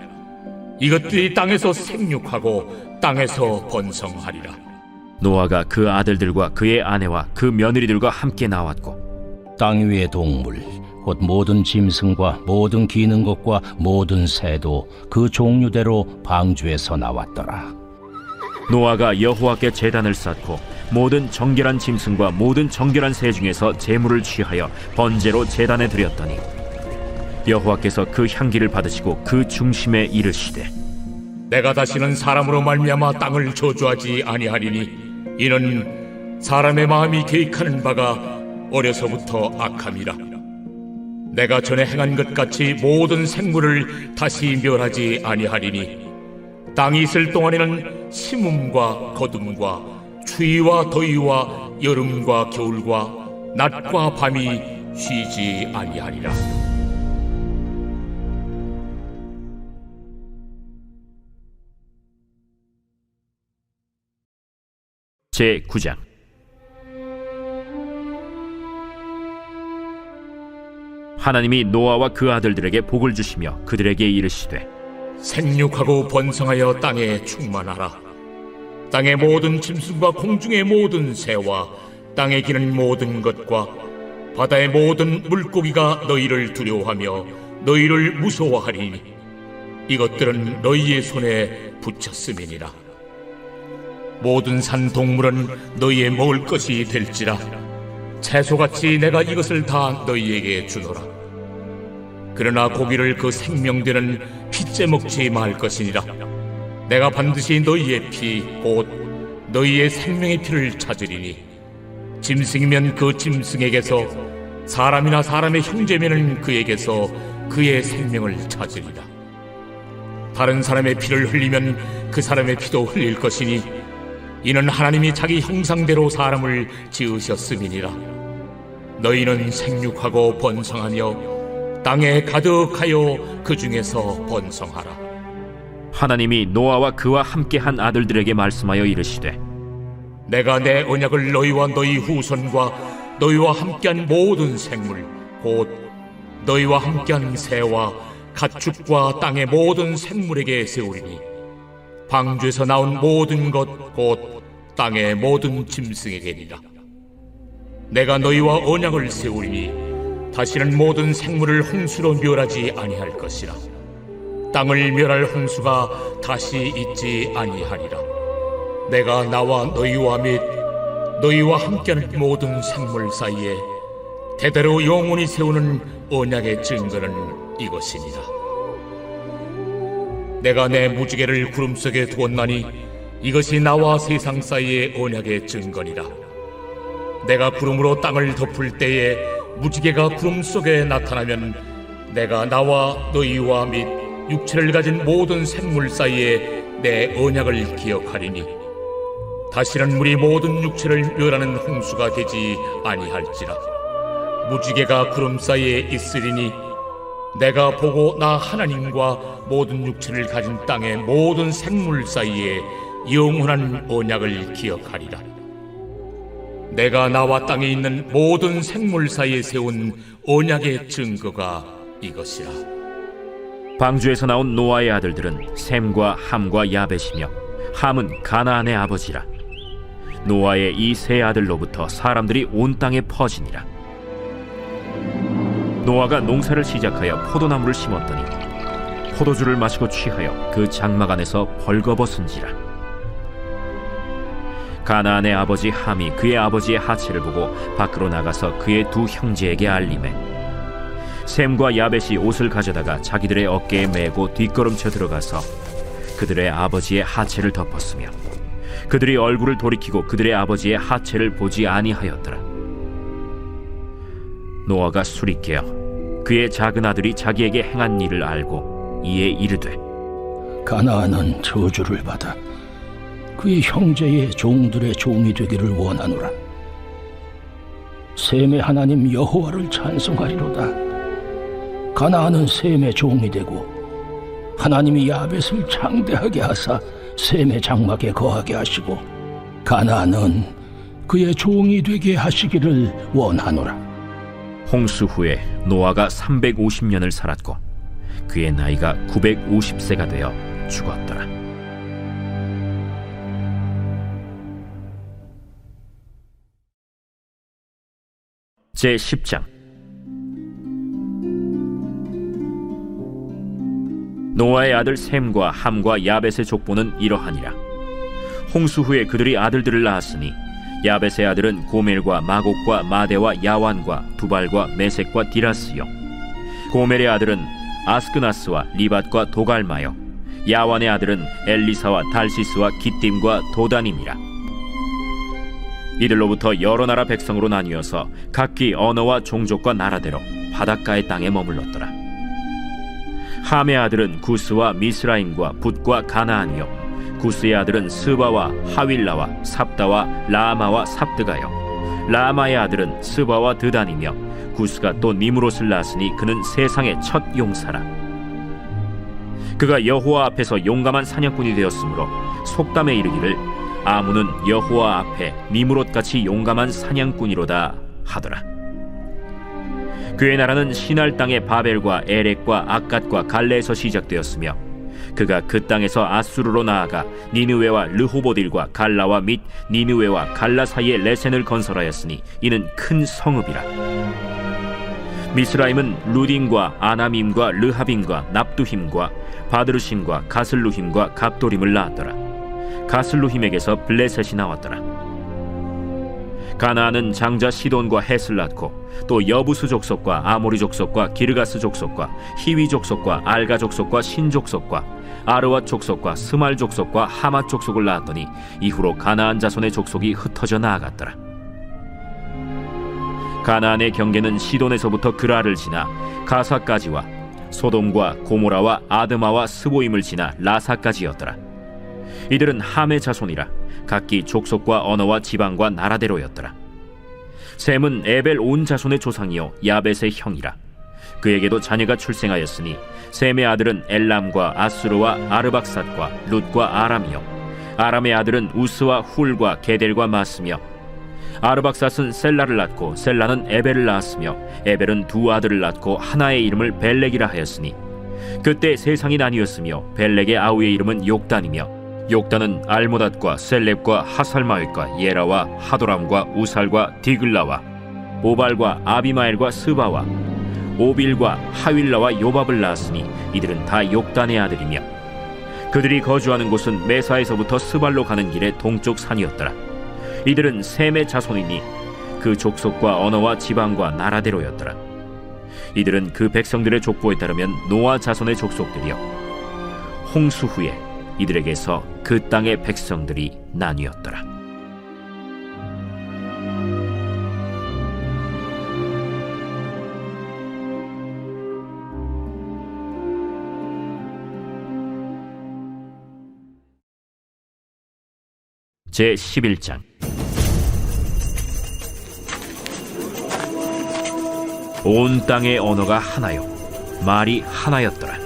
C: 이것들이 땅에서 생육하고 땅에서 번성하리라.
B: 노아가 그 아들들과 그의 아내와 그 며느리들과 함께 나왔고
H: 땅 위의 동물 곧 모든 짐승과 모든 기는 것과 모든 새도 그 종류대로 방주에서 나왔더라.
B: 노아가 여호와께 제단을 쌓고 모든 정결한 짐승과 모든 정결한 새 중에서 제물을 취하여 번제로 제단에 드렸더니 여호와께서 그 향기를 받으시고 그 중심에 이르시되
C: 내가 다시는 사람으로 말미암아 땅을 저주하지 아니하리니 이는 사람의 마음이 계획하는 바가 어려서부터 악함이라. 내가 전에 행한 것 같이 모든 생물을 다시 멸하지 아니하리니 땅이 있을 동안에는 심음과 거둠과 추위와 더위와 여름과 겨울과 낮과 밤이 쉬지 아니하리라.
B: 제9장. 하나님이 노아와 그 아들들에게 복을 주시며 그들에게 이르시되
C: 생육하고 번성하여 땅에 충만하라. 땅의 모든 짐승과 공중의 모든 새와 땅에 기는 모든 것과 바다의 모든 물고기가 너희를 두려워하며 너희를 무서워하리니 이것들은 너희의 손에 붙였음이니라. 모든 산 동물은 너희의 먹을 것이 될지라. 채소같이 내가 이것을 다 너희에게 주노라. 그러나 고기를 그 생명되는 피째 먹지 말 것이니라. 내가 반드시 너희의 피 곧 너희의 생명의 피를 찾으리니 짐승이면 그 짐승에게서 사람이나 사람의 형제면은 그에게서 그의 생명을 찾으리라. 다른 사람의 피를 흘리면 그 사람의 피도 흘릴 것이니 이는 하나님이 자기 형상대로 사람을 지으셨음이니라. 너희는 생육하고 번성하며 땅에 가득하여 그 중에서 번성하라.
B: 하나님이 노아와 그와 함께한 아들들에게 말씀하여 이르시되
C: 내가 내 언약을 너희와 너희 후손과 너희와 함께한 모든 생물 곧 너희와 함께한 새와 가축과 땅의 모든 생물에게 세우리니 방주에서 나온 모든 것 곧 땅의 모든 짐승에게니라. 내가 너희와 언약을 세우리니 다시는 모든 생물을 홍수로 멸하지 아니할 것이라. 땅을 멸할 홍수가 다시 있지 아니하리라. 내가 나와 너희와 및 너희와 함께하는 모든 생물 사이에 대대로 영원히 세우는 언약의 증거는 이것이니라. 내가 내 무지개를 구름 속에 두었나니 이것이 나와 세상 사이의 언약의 증거니라. 내가 구름으로 땅을 덮을 때에 무지개가 구름 속에 나타나면 내가 나와 너희와 및 육체를 가진 모든 생물 사이에 내 언약을 기억하리니 다시는 우리 모든 육체를 멸하는 홍수가 되지 아니할지라. 무지개가 구름 사이에 있으리니 내가 보고 나 하나님과 모든 육체를 가진 땅의 모든 생물 사이에 영원한 언약을 기억하리라. 내가 나와 땅에 있는 모든 생물 사이에 세운 언약의 증거가 이것이라.
B: 방주에서 나온 노아의 아들들은 셈과 함과 야벳이며 함은 가나안의 아버지라. 노아의 이 세 아들로부터 사람들이 온 땅에 퍼지니라. 노아가 농사를 시작하여 포도나무를 심었더니 포도주를 마시고 취하여 그 장막 안에서 벌거벗은지라. 가나안의 아버지 함이 그의 아버지의 하체를 보고 밖으로 나가서 그의 두 형제에게 알리매 셈과 야벳이 옷을 가져다가 자기들의 어깨에 메고 뒷걸음쳐 들어가서 그들의 아버지의 하체를 덮었으며 그들이 얼굴을 돌이키고 그들의 아버지의 하체를 보지 아니하였더라. 노아가 술이 깨어 그의 작은 아들이 자기에게 행한 일을 알고 이에 이르되
H: 가나안은 저주를 받아 그의 형제의 종들의 종이 되기를 원하노라. 셈의 하나님 여호와를 찬송하리로다. 가나안은 셈의 종이 되고 하나님이 야벳을 창대하게 하사 셈의 장막에 거하게 하시고 가나안은 그의 종이 되게 하시기를 원하노라.
B: 홍수 후에 노아가 350년을 살았고 그의 나이가 950세가 되어 죽었더라. 제10장 노아의 아들 셈과 함과 야벳의 족보는 이러하니라. 홍수 후에 그들이 아들들을 낳았으니 야벳의 아들은 고멜과 마곡과 마대와 야완과 두발과 메섹과 디라스요 고멜의 아들은 아스크나스와 리밧과 도갈마요 야완의 아들은 엘리사와 달시스와 기띔과 도단임이라. 이들로부터 여러 나라 백성으로 나뉘어서 각기 언어와 종족과 나라대로 바닷가의 땅에 머물렀더라. 함의 아들은 구스와 미스라임과 붓과 가나안이요 구스의 아들은 스바와 하윌라와 삽다와 라마와 삽드가요 라마의 아들은 스바와 드단이며 구스가 또 니므롯을 낳았으니 그는 세상의 첫 용사라. 그가 여호와 앞에서 용감한 사냥꾼이 되었으므로 속담에 이르기를 아문은 여호와 앞에 니므롯같이 용감한 사냥꾼이로다 하더라. 그의 나라는 시날 땅의 바벨과 에렉과 악갓과 갈레에서 시작되었으며 그가 그 땅에서 아수르로 나아가 니느웨와 르호보딜과 갈라와 및 니느웨와 갈라 사이에 레센을 건설하였으니 이는 큰 성읍이라. 미스라임은 루딘과 아나밈과 르하빔과 납두힘과 바드르심과 가슬루힘과 갑도림을 낳았더라. 가슬루힘에게서 블레셋이 나왔더라. 가나안은 장자 시돈과 헷을 낳고 또 여부스 족속과 아모리 족속과 기르가스 족속과 히위 족속과 알가 족속과 신 족속과 아르와 족속과 스말 족속과 하맛 족속을 낳았더니 이후로 가나안 자손의 족속이 흩어져 나아갔더라. 가나안의 경계는 시돈에서부터 그라를 지나 가사까지와 소돔과 고모라와 아드마와 스보임을 지나 라사까지였더라. 이들은 함의 자손이라 각기 족속과 언어와 지방과 나라대로였더라. 셈은 에벨 온 자손의 조상이요 야벳의 형이라. 그에게도 자녀가 출생하였으니 셈의 아들은 엘람과 아수르와 아르박삿과 룻과 아람이요 아람의 아들은 우스와 훌과 게델과 마스며 아르박삿은 셀라를 낳고 셀라는 에벨을 낳았으며 에벨은 두 아들을 낳고 하나의 이름을 벨렉이라 하였으니 그때 세상이 나뉘었으며 벨렉의 아우의 이름은 욕단이며 욕단은 알모닷과 셀렙과 하살마웻과 예라와 하도람과 우살과 디글라와 오발과 아비마엘과 스바와 오빌과 하윌라와 요밥을 낳았으니 이들은 다 욕단의 아들이며 그들이 거주하는 곳은 메사에서부터 스발로 가는 길의 동쪽 산이었더라. 이들은 셈의 자손이니 그 족속과 언어와 지방과 나라대로였더라. 이들은 그 백성들의 족보에 따르면 노아 자손의 족속들이요 홍수 후에 이들에게서 그 땅의 백성들이 나뉘었더라. 제 11장. 온 땅의 언어가 하나요 말이 하나였더라.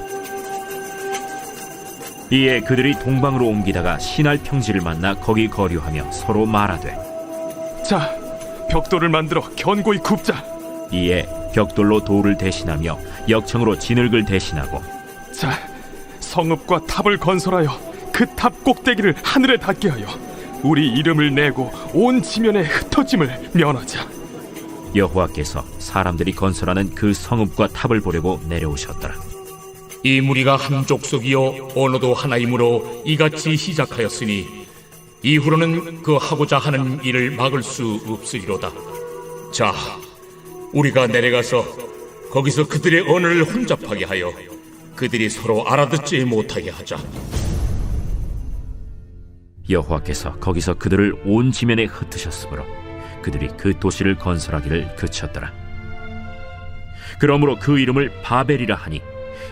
B: 이에 그들이 동방으로 옮기다가 시날 평지를 만나 거기 거류하며 서로 말하되
D: 자, 벽돌을 만들어 견고히 굽자.
B: 이에 벽돌로 돌을 대신하며 역청으로 진흙을 대신하고
D: 자, 성읍과 탑을 건설하여 그 탑 꼭대기를 하늘에 닿게 하여 우리 이름을 내고 온 지면에 흩어짐을 면하자.
B: 여호와께서 사람들이 건설하는 그 성읍과 탑을 보려고 내려오셨더라.
C: 이 무리가 한 족속이요 언어도 하나이므로 이같이 시작하였으니 이후로는 그 하고자 하는 일을 막을 수 없으리로다. 자, 우리가 내려가서 거기서 그들의 언어를 혼잡하게 하여 그들이 서로 알아듣지 못하게 하자.
B: 여호와께서 거기서 그들을 온 지면에 흩으셨으므로 그들이 그 도시를 건설하기를 그쳤더라. 그러므로 그 이름을 바벨이라 하니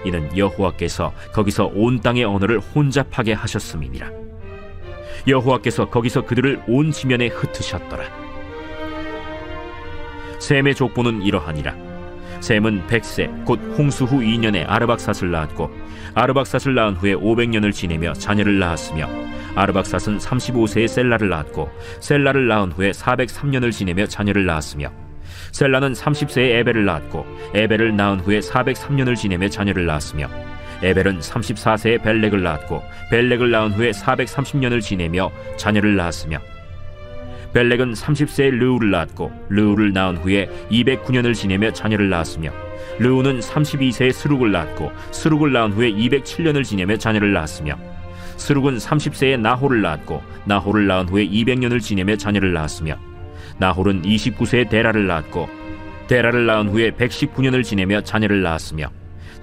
B: 이는 여호와께서 거기서 온 땅의 언어를 혼잡하게 하셨음이니라. 여호와께서 거기서 그들을 온 지면에 흩으셨더라. 셈의 족보는 이러하니라. 셈은 100세 곧 홍수 후 2년에 아르박삿을 낳았고 아르박삿을 낳은 후에 500년을 지내며 자녀를 낳았으며 아르박삿은 35세에 셀라를 낳았고 셀라를 낳은 후에 403년을 지내며 자녀를 낳았으며 셀라는 30세에 에벨을 낳았고 에벨을 낳은 후에 403년을 지내며 자녀를 낳았으며 에벨은 34세에 벨렉을 낳았고 벨렉을 낳은 후에 430년을 지내며 자녀를 낳았으며 벨렉은 30세에 르우를 낳았고 르우를 낳은 후에 209년을 지내며 자녀를 낳았으며 르우는 32세에 스룩을 낳았고 스룩을 낳은 후에 207년을 지내며 자녀를 낳았으며 스룩은 30세에 나홀을 낳았고 나홀을 낳은 후에 200년을 지내며 자녀를 낳았으며 나홀은 29세에 데라를 낳았고 데라를 낳은 후에 119년을 지내며 자녀를 낳았으며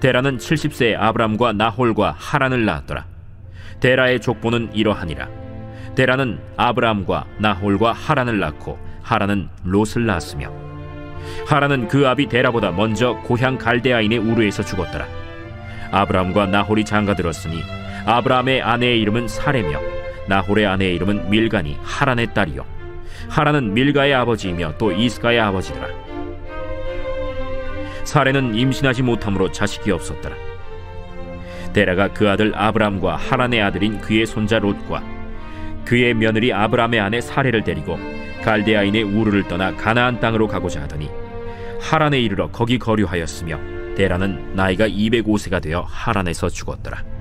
B: 데라는 70세에 아브람과 나홀과 하란을 낳았더라. 데라의 족보는 이러하니라. 데라는 아브람과 나홀과 하란을 낳고 하란은 롯을 낳았으며 하란은 그 아비 데라보다 먼저 고향 갈대아인의 우르에서 죽었더라. 아브람과 나홀이 장가들었으니 아브람의 아내의 이름은 사레며 나홀의 아내의 이름은 밀가니 하란의 딸이요 하란은 밀가의 아버지이며 또 이스가의 아버지더라. 사레는 임신하지 못함으로 자식이 없었더라. 데라가 그 아들 아브람과 하란의 아들인 그의 손자 롯과 그의 며느리 아브람의 아내 사레를 데리고 갈대아인의 우르를 떠나 가나안 땅으로 가고자 하더니 하란에 이르러 거기 거류하였으며 데라는 나이가 205세가 되어 하란에서 죽었더라.